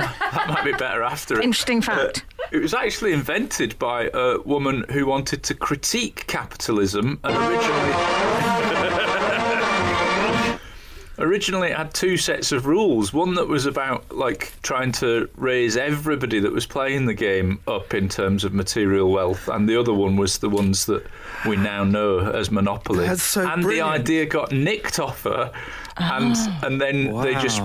might be better after it. Interesting fact. It was actually invented by a woman who wanted to critique capitalism and originally it had two sets of rules. One that was about like trying to raise everybody that was playing the game up in terms of material wealth, and the other one was the ones that we now know as Monopoly. That's so and brilliant. the idea got nicked off her. And then they just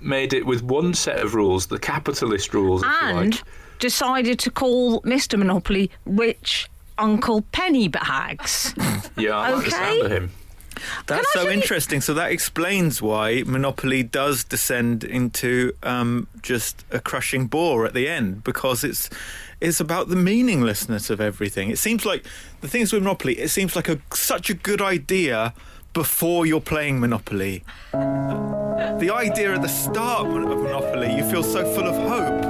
made it with one set of rules, the capitalist rules, if you And like. decided to call Mr. Monopoly Rich Uncle Pennybags. Yeah, I like the sound of him. That's I so tell you- interesting. So that explains why Monopoly does descend into just a crushing bore at the end, because it's about the meaninglessness of everything. It seems like the things with Monopoly, it seems like such a good idea before you're playing Monopoly. The idea at the start of Monopoly, you feel so full of hope.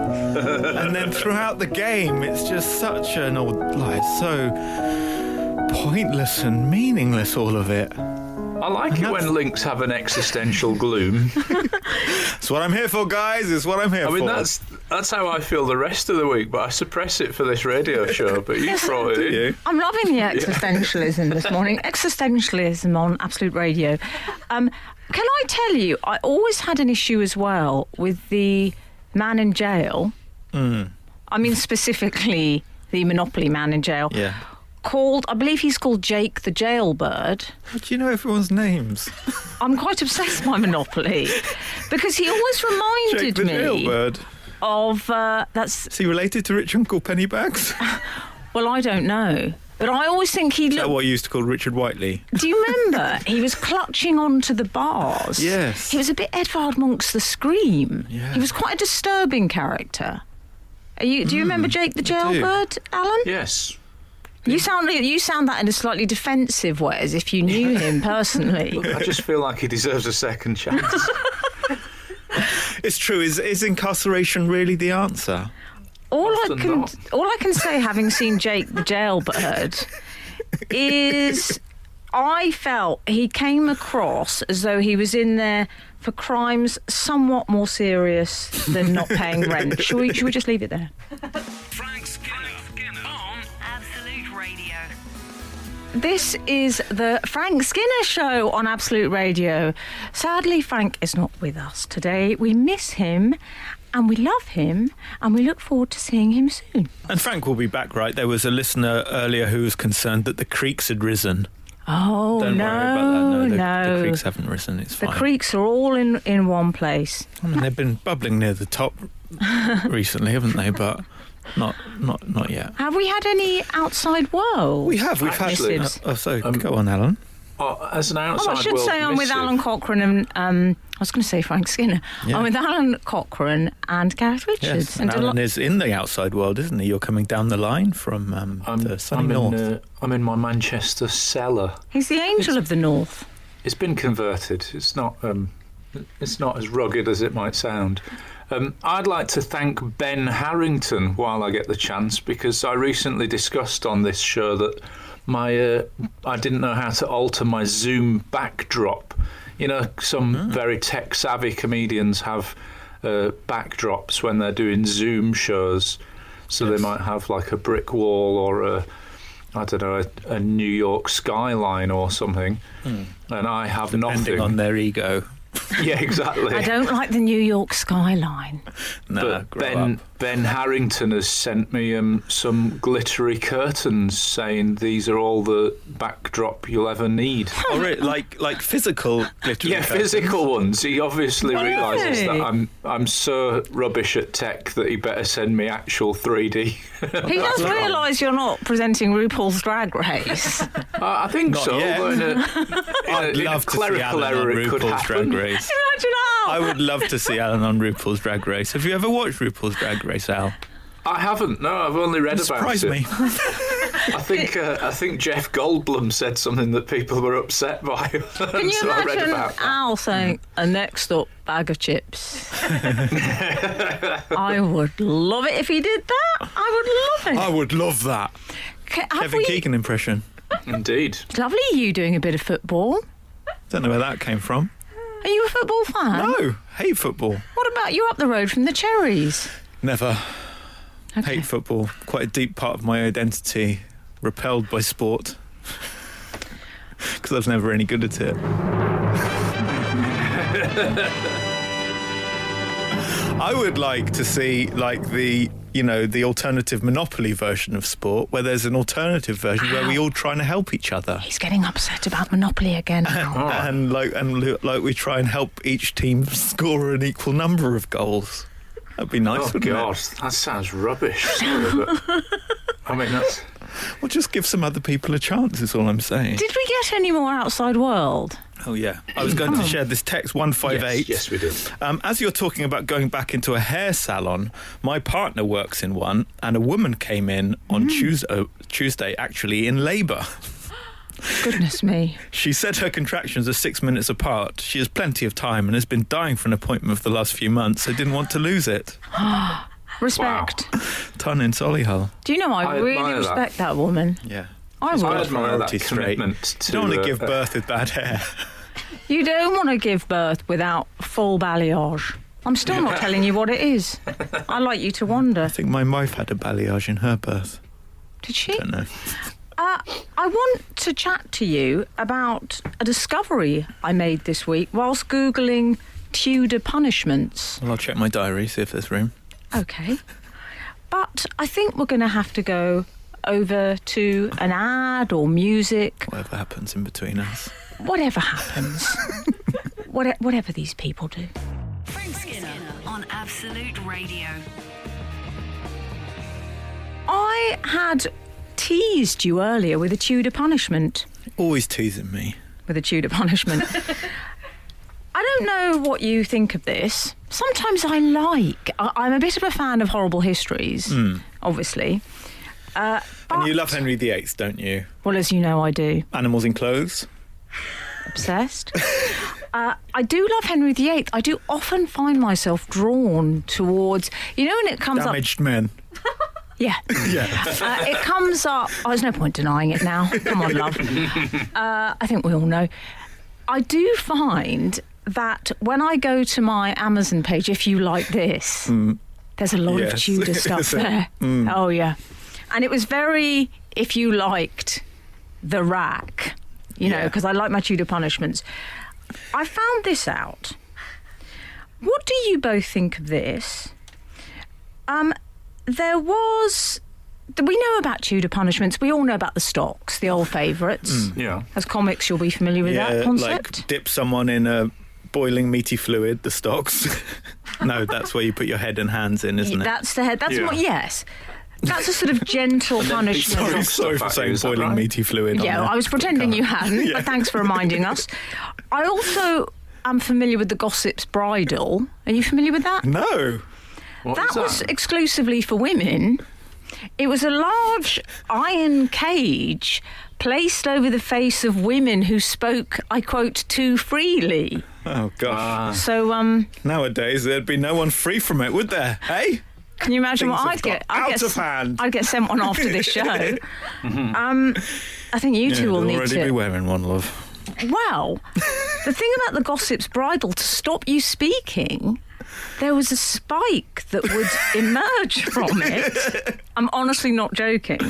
And then throughout the game, it's just such an old, like, so pointless and meaningless, all of it. I like it when links have an existential gloom. It's what I'm here for, guys. It's what I'm here I for. mean, that's how I feel the rest of the week, but I suppress it for this radio show. But you brought it in. you. I'm loving the existentialism this morning. Existentialism on Absolute Radio. Can I tell you, I always had an issue as well with the man in jail. I mean, specifically the Monopoly man in jail. Yeah. I believe he's called Jake the Jailbird. How do you know everyone's names? I'm quite obsessed by Monopoly because he always reminded Jake the me Jailbird. of that's. Is he related to Rich Uncle Pennybags? Well, I don't know, but I always think he Is that looked. what you used to call Richard Whiteley? Do you remember? He was clutching onto the bars. Yes. He was a bit Edvard Munch's The Scream. Yeah. He was quite a disturbing character. Do you remember Jake the I do. Jailbird, Alan? Yes. You sound that in a slightly defensive way, as if you knew him personally. I just feel like he deserves a second chance. It's true. Is incarceration really the answer? All Often not. I can say, having seen Jake the Jailbird, is I felt he came across as though he was in there for crimes somewhat more serious than not paying rent. Should we just leave it there? Frank Skinner on Absolute Radio. This is the Frank Skinner Show on Absolute Radio. Sadly, Frank is not with us today. We miss him and we love him and we look forward to seeing him soon. And Frank will be back, right? There was a listener earlier who was concerned that the creeks had risen. Oh, Don't no, worry about that. No, the no. creeks haven't risen. It's The fine. creeks are all in one place. I mean, they've been bubbling near the top recently, haven't they? But not yet. Have we had any outside world? We've had. Actually, Go on, Alan. As an outside Oh, I should world say I'm with missive, Alan Cochrane and I was going to say Frank Skinner. Yeah. I'm with Alan Cochrane and Gareth Richards. Yes, and a Alan lot- is in the outside world, isn't he? You're coming down the line from the sunny north. I'm in my Manchester cellar. He's the angel of the north. It's been converted. It's not as rugged as it might sound. I'd like to thank Ben Harrington while I get the chance, because I recently discussed on this show that I didn't know how to alter my Zoom backdrop. You know, some very tech-savvy comedians have backdrops when they're doing Zoom shows. So they might have like a brick wall or a New York skyline or something. And I have nothing. Depending on their ego. Yeah, exactly. I don't like the New York skyline. No, but Ben Harrington has sent me some glittery curtains saying these are all the backdrop you'll ever need. Oh, really? Like physical glittery curtains? Physical ones. He obviously Really? realises that I'm so rubbish at tech that he better send me actual 3D. He does realise you're not presenting RuPaul's Drag Race. I think Not so. yet. I'd love to see clerical Alan error on it could RuPaul's Drag happen. Race. Imagine how. I would love to see Alan on RuPaul's Drag Race. Have you ever watched RuPaul's Drag Race, Al? I haven't. No, I've only read about Surprise it. me. I think Jeff Goldblum said something that people were upset by. Can you so I read imagine about that. Al saying, a next up bag of chips? I would love it if he did that. I would love it. I would love that. Have Kevin we... Keegan impression. Indeed. Lovely you doing a bit of football. Don't know where that came from. Are you a football fan? No, hate football. What about you up the road from the Cherries? Never. Okay. Hate football. Quite a deep part of my identity. Repelled by sport. Because I was never any good at it. I would like to see the alternative Monopoly version of sport, where there's an alternative version where we all try and help each other. He's getting upset about Monopoly again. And we try and help each team score an equal number of goals. That'd be nice, Oh, wouldn't God. it? That sounds rubbish. Sorry, but I mean, that's... Well, just give some other people a chance, is all I'm saying. Did we get any more outside world? Oh, yeah. I was going to share this text, 158. Yes, we did. As you're talking about going back into a hair salon, my partner works in one, and a woman came in on Tuesday, actually in labour. Goodness me. She said her contractions are 6 minutes apart. She has plenty of time and has been dying for an appointment for the last few months, so didn't want to lose it. Respect. Ton in Solihull. Do you know, I really admire respect that woman. Yeah. I She's would. got I admire priority that straight. commitment to... You don't want to give birth with bad hair. You don't want to give birth without full balayage. I'm still not telling you what it is. I'd like you to wonder. I think my wife had a balayage in her birth. Did she? Don't know. I want to chat to you about a discovery I made this week whilst Googling Tudor punishments. Well, I'll check my diary, see if there's room. Okay. But I think we're going to have to go over to an ad or music. Whatever happens in between us. Whatever happens. Whatever these people do. Frank Skinner on Absolute Radio. I had teased you earlier with a Tudor punishment. Always teasing me. With a Tudor punishment. I don't know what you think of this. Sometimes I'm a bit of a fan of horrible histories, obviously. And you love Henry VIII, don't you? Well, as you know, I do. Animals in clothes. Obsessed. I do love Henry VIII. I do often find myself drawn towards, when it comes Damaged men. Yeah. It comes up... Oh, there's no point denying it now. Come on, love. I think we all know. I do find that when I go to my Amazon page, if you like this, there's a lot of Tudor stuff there. Oh, yeah. And it was very, if you liked the rack, because I like my Tudor punishments. I found this out. What do you both think of this? We know about Tudor punishments. We all know about the stocks, the old favourites. Yeah. As comics, you'll be familiar with that concept. Like dip someone in a boiling meaty fluid, the stocks. No, that's where you put your head and hands in, isn't it? That's the head. That's Yeah. what. Yes. That's a sort of gentle punishment. Sorry for saying Is that boiling right? meaty fluid. Yeah, I was pretending you hadn't, but thanks for reminding us. I also am familiar with the Gossip's Bridle. Are you familiar with that? No. What That is was exclusively for women. It was a large iron cage placed over the face of women who spoke, I quote, too freely. Oh, gosh. So, Nowadays, there'd be no one free from it, would there? Hey? can you imagine Things what have I'd get? got out of hand. I'd get sent one after this show. I think you two will you'd need already to. be wearing one, love. Well, the thing about the Gossip's Bridle, to stop you speaking, there was a spike that would emerge from it. I'm honestly not joking.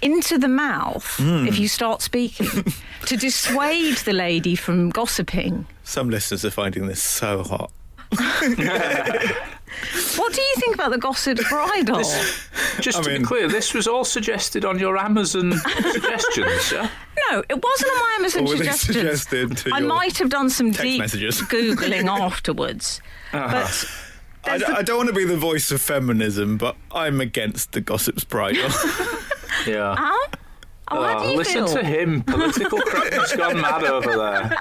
Into the mouth, if you start speaking, to dissuade the lady from gossiping. Some listeners are finding this so hot. What do you think about the Gossip's Bridle? Just to be clear, this was all suggested on your Amazon suggestions, yeah? No, it wasn't on my Amazon Or were they suggestions. suggested to I your might have done some text deep messages? Googling afterwards. But I don't want to be the voice of feminism, but I'm against the Gossip's Bridle. Yeah. How? Oh, how do you listen feel? to him. Political correctness gone mad over there.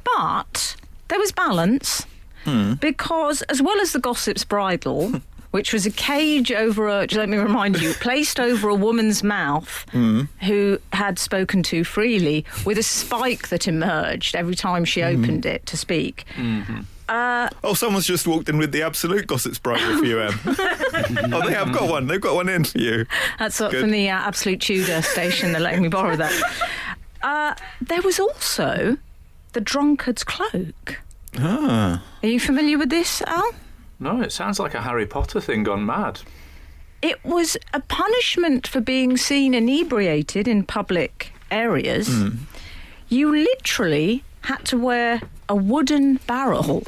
But there was balance because, as well as the Gossip's Bridle, which was a cage over let me remind you, placed over a woman's mouth who had spoken too freely, with a spike that emerged every time she opened it to speak. Oh, someone's just walked in with the Absolute Gossip's Bridle for you, Em. Oh, they have got one. They've got one in for you. That's from the Absolute Tudor station. They're letting me borrow that. There was also the drunkard's cloak. Ah. Are you familiar with this, Al? No, it sounds like a Harry Potter thing gone mad. It was a punishment for being seen inebriated in public areas. You literally had to wear a wooden barrel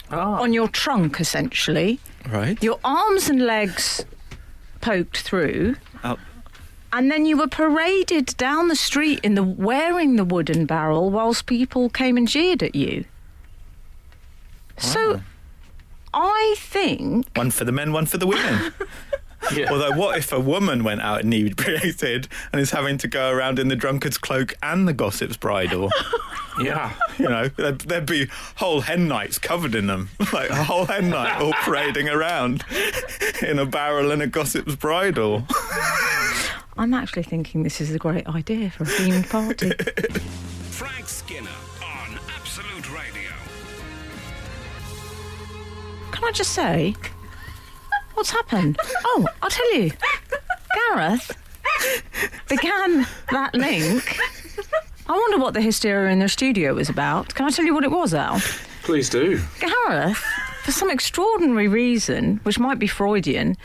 on your trunk, essentially. Right. Your arms and legs poked through. Oh. And then you were paraded down the street wearing the wooden barrel whilst people came and jeered at you. So, I think... One for the men, one for the women. Yeah. Although, what if a woman went out inebriated and is having to go around in the drunkard's cloak and the Gossip's Bridle? Yeah. You know, there'd be whole hen nights covered in them. Like a whole hen night all parading around in a barrel and a Gossip's Bridle. I'm actually thinking this is a great idea for a themed party. Frank Skinner on Absolute Radio. Can I just say, what's happened? Oh, I'll tell you. Gareth began that link. I wonder what the hysteria in the studio was about. Can I tell you what it was, Al? Please do. Gareth, for some extraordinary reason, which might be Freudian,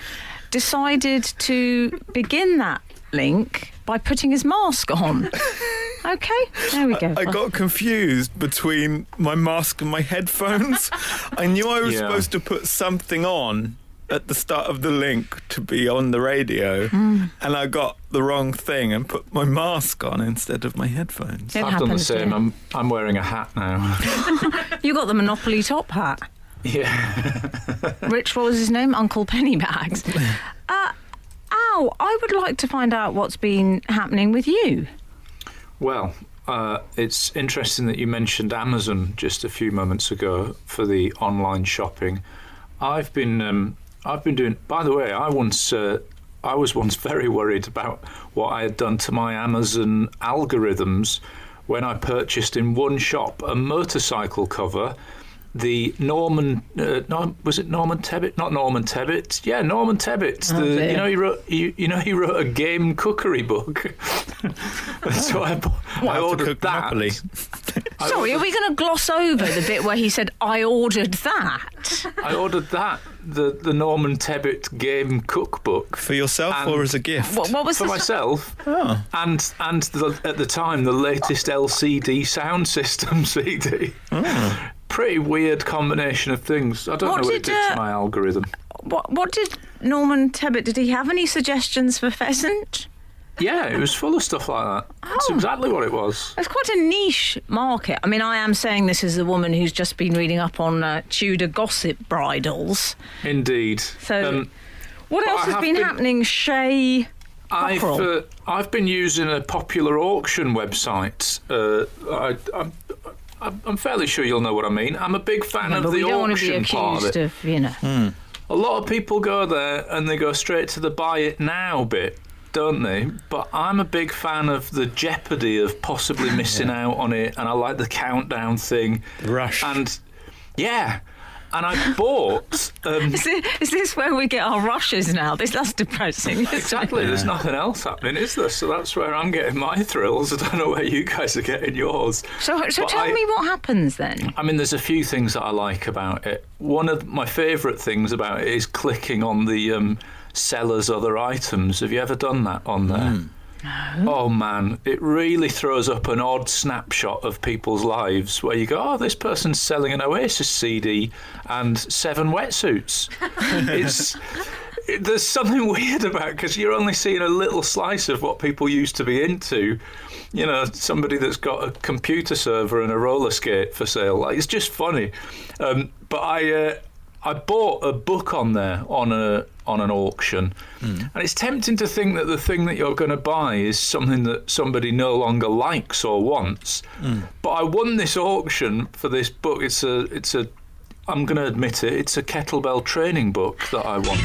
decided to begin that link by putting his mask on. Okay, there we go. I got confused between my mask and my headphones. I knew I was supposed to put something on at the start of the link to be on the radio, and I got the wrong thing and put my mask on instead of my headphones. It I've done the happens, same. yeah. I'm wearing a hat now. You got the Monopoly top hat. Yeah. Rich, what was his name? Uncle Pennybags. Al, I would like to find out what's been happening with you. Well, it's interesting that you mentioned Amazon just a few moments ago for the online shopping. I've been doing. By the way, I was once very worried about what I had done to my Amazon algorithms when I purchased in one shop a motorcycle cover. The Norman, was it Norman Tebbit? Not Norman Tebbit. Yeah, Norman Tebbit. He wrote a game cookery book. So I ordered that. Monopoly. Sorry, are we going to gloss over the bit where he said, I ordered that? I ordered that, the Norman Tebbit game cookbook. For yourself or as a gift? What was For the... myself, Oh. and at the time, the latest LCD sound system CD. Oh. Pretty weird combination of things. I don't know what it did to my algorithm. What did Norman Tebbit, did he have any suggestions for pheasant? Yeah, it was full of stuff like that. That's exactly what it was. It's quite a niche market. I mean, I am saying this as a woman who's just been reading up on Tudor gossip bridles. Indeed. So, what else has been happening, Shay Cockerell? I've been using a popular auction website. I'm fairly sure you'll know what I mean. I'm a big fan of But we the don't want to be auction part of accused it. of, you know. A lot of people go there and they go straight to the buy it now bit, don't they? But I'm a big fan of the jeopardy of possibly missing out on it, and I like the countdown thing. Rush. And yeah, and I bought. Is this where we get our rushes now? That's depressing. Exactly, there's nothing else happening, is there? So that's where I'm getting my thrills. I don't know where you guys are getting yours. So tell me what happens then. I mean, there's a few things that I like about it. One of my favourite things about it is clicking on the seller's other items. Have you ever done that on there? No. Oh man, it really throws up an odd snapshot of people's lives where you go, oh, this person's selling an Oasis CD and 7 wetsuits. There's something weird about it because you're only seeing a little slice of what people used to be into. You know, somebody that's got a computer server and a roller skate for sale. Like, it's just funny. But I bought a book on there on an auction, and it's tempting to think that the thing that you're going to buy is something that somebody no longer likes or wants. But I won this auction for this book. It's a I'm going to admit it, it's a kettlebell training book that I wanted.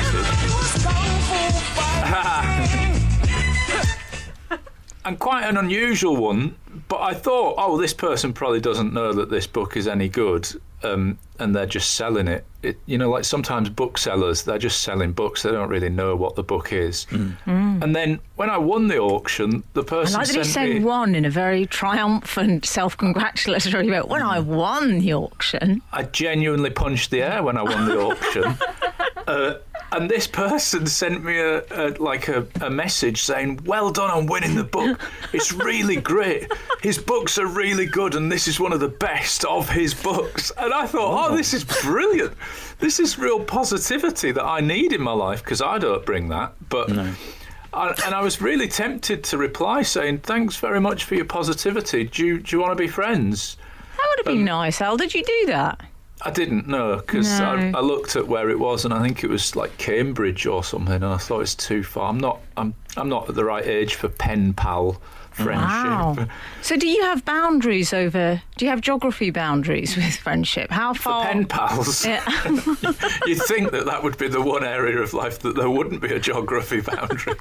And quite an unusual one, but I thought, oh, this person probably doesn't know that this book is any good, and they're just selling it. You know, like sometimes booksellers, they're just selling books. They don't really know what the book is. And then when I won the auction, the person I like that he sent said me... won in a very triumphant, self-congratulatory way. When I won the auction. I genuinely punched the air when I won the auction. And this person sent me a message saying, well done on winning the book. It's really great. His books are really good, and this is one of the best of his books. And I thought, oh, this is brilliant. This is real positivity that I need in my life, because I don't bring that. But no. And I was really tempted to reply saying, thanks very much for your positivity. Do you want to be friends? That would have been nice, Al. Did you do that? I didn't know, because I looked at where it was, and I think it was like Cambridge or something, and I thought it's too far. I'm not at the right age for pen pal friendship. Wow. So do you have boundaries over? Do you have geography boundaries with friendship? How far? For pen pals. Yeah. You'd think that would be the one area of life that there wouldn't be a geography boundary.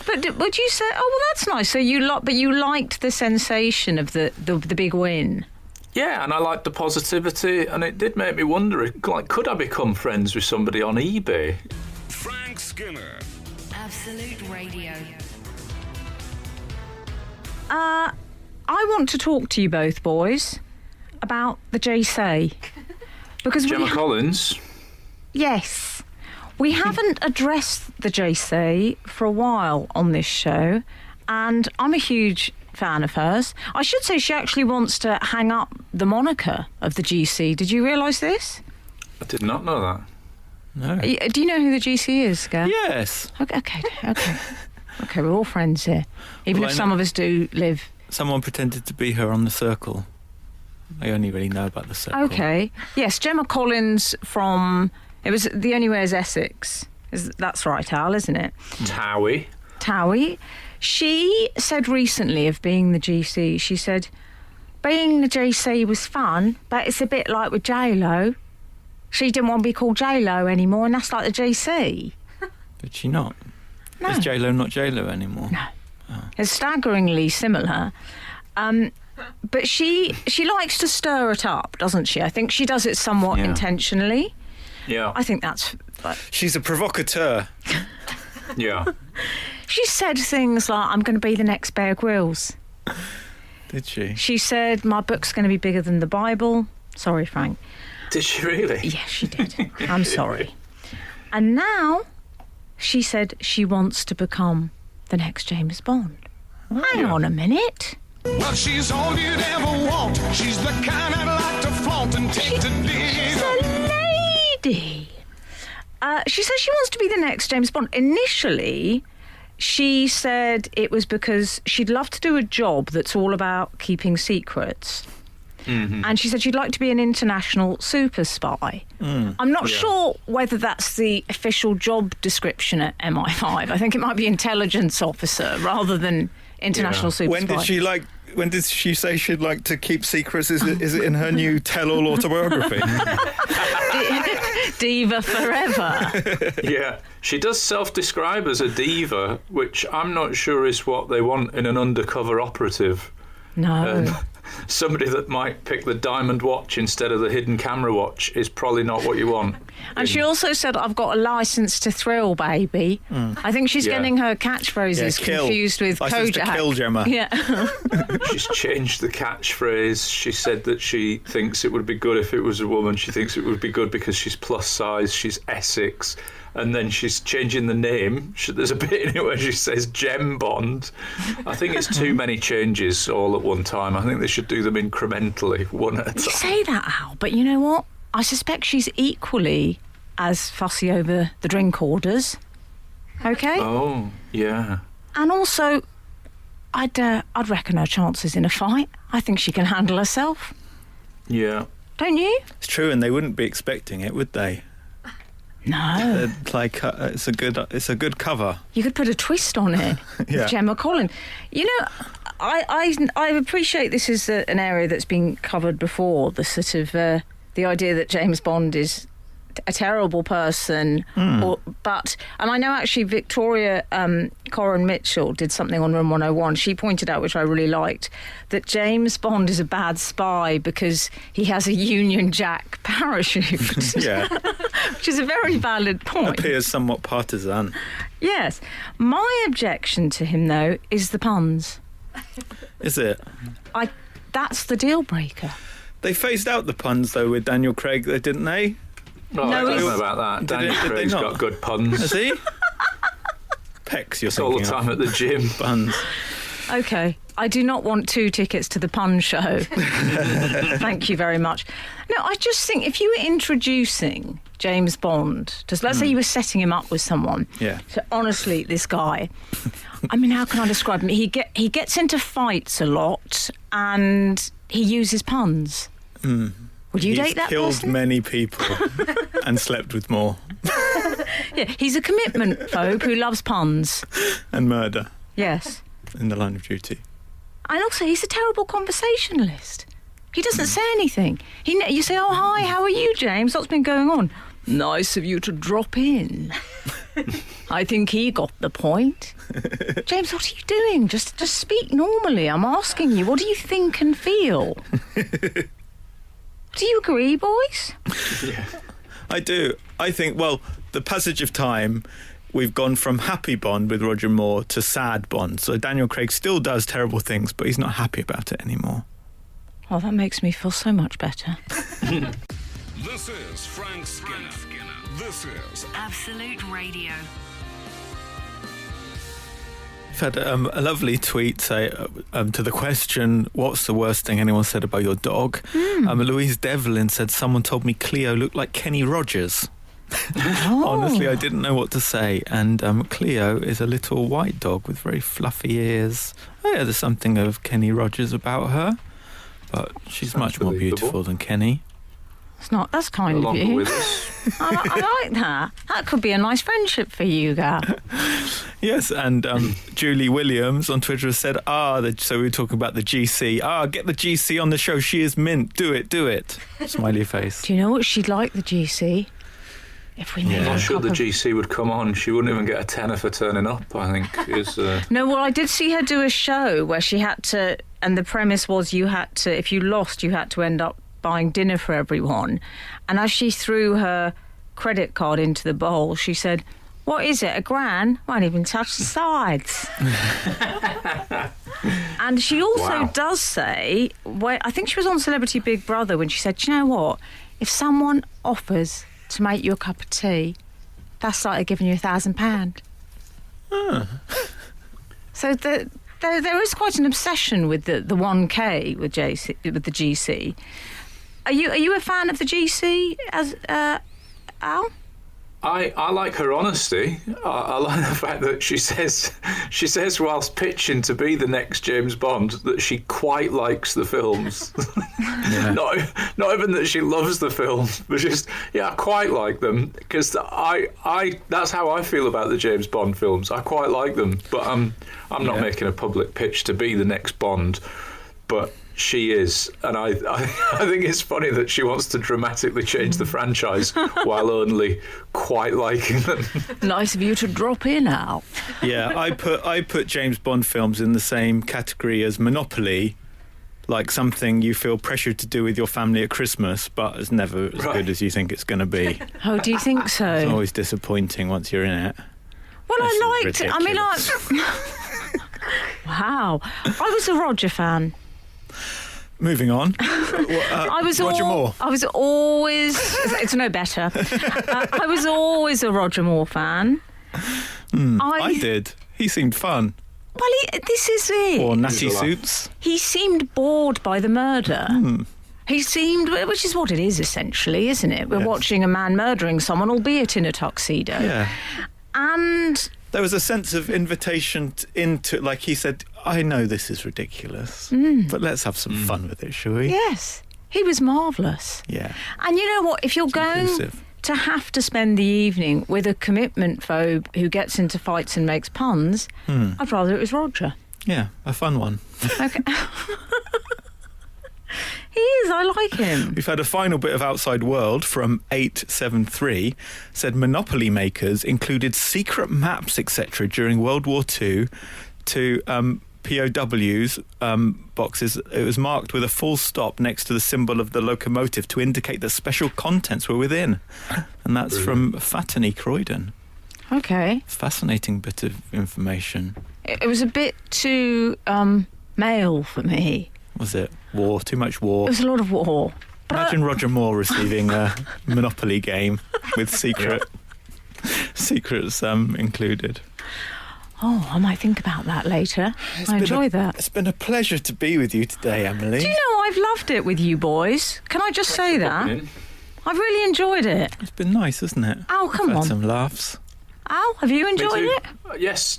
But would you say? Oh, well, that's nice. So you liked the sensation of the big win. Yeah, and I liked the positivity, and it did make me wonder, like, could I become friends with somebody on eBay? Frank Skinner. Absolute Radio. I want to talk to you both, boys, about the JC. Because Gemma Collins? Yes. We haven't addressed the JC for a while on this show, and I'm a huge fan of hers. I should say she actually wants to hang up the moniker of the GC. Did you realise this? I did not know that. No. Do you know who the GC is, Gareth? Yes. Okay, we're all friends here. Even if some of us do live... Someone pretended to be her on The Circle. I only really know about The Circle. Okay. Yes, Gemma Collins from... It was The Only Way is Essex. That's right, Al, isn't it? Towie. She said recently of being the GC, she said, being the GC was fun, but it's a bit like with J-Lo. She didn't want to be called J-Lo anymore, and that's like the GC. Did she not? No. Is J-Lo not J-Lo anymore? No. Oh. It's staggeringly similar. But she likes to stir it up, doesn't she? I think she does it somewhat intentionally. Yeah. I think that's... She's a provocateur. Yeah. She said things like, I'm going to be the next Bear Grylls. Did she? She said, my book's going to be bigger than the Bible. Sorry, Frank. Did she really? Yes, she did. I'm sorry. And now she said she wants to become the next James Bond. Hang on a minute. Well, she's all you'd ever want. She's the kind I'd like to flaunt and take to dinner. She's a lady. She says she wants to be the next James Bond. Initially, she said it was because she'd love to do a job that's all about keeping secrets. Mm-hmm. And she said she'd like to be an international super spy. I'm not sure whether that's the official job description at MI5. I think it might be intelligence officer rather than international super spy. When did she when did she say she'd like to keep secrets? Is it in her new tell-all autobiography? Diva forever. Yeah, she does self-describe as a diva, which I'm not sure is what they want in an undercover operative. No. Somebody that might pick the diamond watch instead of the hidden camera watch is probably not what you want. And she also said, I've got a licence to thrill, baby. I think she's getting her catchphrases confused with Licence Kojak. to kill, Gemma. Yeah. She's changed the catchphrase. She said that she thinks it would be good if it was a woman. She thinks it would be good because she's plus size, she's Essex. And then she's changing the name. There's a bit in it where she says Gem Bond. I think it's too many changes all at one time. I think they should do them incrementally, one at a time. You say that, Al, but you know what? I suspect she's equally as fussy over the drink orders. Okay? Oh, yeah. And also, I'd reckon her chances in a fight. I think she can handle herself. Yeah. Don't you? It's true, and they wouldn't be expecting it, would they? No. It's a good cover. You could put a twist on it. Yeah. Gemma Collins. You know, I appreciate this is an area that's been covered before. The sort of the idea that James Bond is a terrible person, and I know actually Victoria Corin Mitchell did something on Room 101. She pointed out, which I really liked, that James Bond is a bad spy because he has a Union Jack parachute. Yeah. Which is a very valid point. Appears somewhat partisan. Yes. My objection to him, though, is the puns. Is it? That's the deal breaker. They phased out the puns, though, with Daniel Craig, didn't they? Oh, No, I don't he's- know about that. Daniel did they Craig's not? got good puns. Has he? Pecs, you're It's all the thinking time of. at the gym. Puns. OK. I do not want 2 tickets to the pun show. Thank you very much. No, I just think if you were introducing James Bond, let's say you were setting him up with someone. Yeah. So honestly, this guy, I mean, how can I describe him? He gets into fights a lot and he uses puns. Would you date that killed person? many people and slept with more. Yeah, he's a commitment phobe who loves puns. And murder Yes. in the line of duty. And also, he's a terrible conversationalist. He doesn't say anything. You say, oh, hi, how are you, James? What's been going on? Nice of you to drop in. I think he got the point. James, what are you doing? Just speak normally. I'm asking you, what do you think and feel? Do you agree, boys? I do. I think, well, the passage of time, we've gone from happy Bond with Roger Moore to sad Bond. So Daniel Craig still does terrible things, but he's not happy about it anymore. Oh, that makes me feel so much better. This is Frank Skinner. This is Absolute Radio. I've had a lovely tweet say to the question, what's the worst thing anyone said about your dog? Louise Devlin said, someone told me Cleo looked like Kenny Rogers. Honestly, I didn't know what to say. And Cleo is a little white dog with very fluffy ears. Oh, yeah, there's something of Kenny Rogers about her, but she's much more believable. beautiful than Kenny. It's not. That's kind No of longer you. with us. I like that. That could be a nice friendship for you, Gar. Yes, and Julie Williams on Twitter has said, so we were talking about the GC. Get the GC on the show. She is mint. Do it. Smiley face. Do you know what she'd like, the GC? If we made I'm a not sure cup the of- GC would come on. She wouldn't even get a tenner for turning up, I think. No, well, I did see her do a show where she had to, and the premise was if you lost, you had to end up buying dinner for everyone. And as she threw her credit card into the bowl, she said, "What is it, a grand? Won't even touch the sides." And she also does say, I think she was on Celebrity Big Brother when she said, "Do you know what? If someone offers to make you a cup of tea, that's like giving you £1,000. So there is quite an obsession with the 1K with the GC. Are you a fan of the GC as Al? I like her honesty. I like the fact that she says whilst pitching to be the next James Bond that she quite likes the films. Yeah. not even that she loves the films, but just I quite like them because I that's how I feel about the James Bond films. I quite like them, but I'm not making a public pitch to be the next Bond. but she is, and I think it's funny that she wants to dramatically change the franchise while only quite liking them. Nice of you to drop in, Al. Yeah, I put James Bond films in the same category as Monopoly, like something you feel pressured to do with your family at Christmas, but it's never as good as you think it's going to be. Oh, do you think so? It's always disappointing once you're in it. Well, This I is liked it. I mean, wow. I was a Roger fan. Moving on. Roger Moore. I was always... It's no better. I was always a Roger Moore fan. I did. He seemed fun. Well, this is it. Or natty suits. He seemed bored by the murder. He seemed, which is what it is essentially, isn't it? We're watching a man murdering someone, albeit in a tuxedo. Yeah. And there was a sense of invitation into, like he said, I know this is ridiculous, but let's have some fun with it, shall we? yes, he was marvellous. Yeah. And you know what? If you're going Inclusive. to have to spend the evening with a commitment phobe who gets into fights and makes puns, I'd rather it was Roger. Yeah, a fun one. Okay. He is, I like him. We've had a final bit of outside world from 873. Said Monopoly makers included secret maps, etc. during World War II to POWs boxes. It was marked with a full stop next to the symbol of the locomotive to indicate that special contents were within. And that's from Fatany Croydon. Okay. Fascinating bit of information. It was a bit too male for me. Was it? War, too much war. It was a lot of war. But Imagine Roger Moore receiving a Monopoly game with secrets included. Oh, I might think about that later. I enjoy that. It's been a pleasure to be with you today, Emily. Do you know, I've loved it with you boys. Can I just say that? I've really enjoyed it. It's been nice, hasn't it? Al, come We've had on. some laughs. Al, have you enjoyed it? Yes.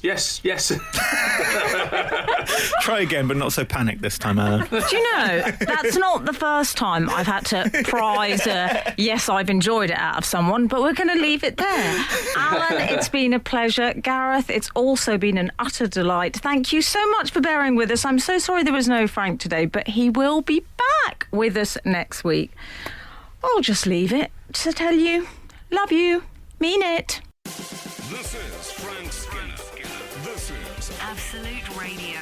Try again, but not so panicked this time, Alan. Do you know, that's not the first time I've had to prize a yes, I've enjoyed it out of someone, but we're going to leave it there. Alan, it's been a pleasure. Gareth, it's also been an utter delight. Thank you so much for bearing with us. I'm so sorry there was no Frank today, but he will be back with us next week. I'll just leave it to tell you, love you, mean it. This is Frank Skinner. This is Absolute Radio.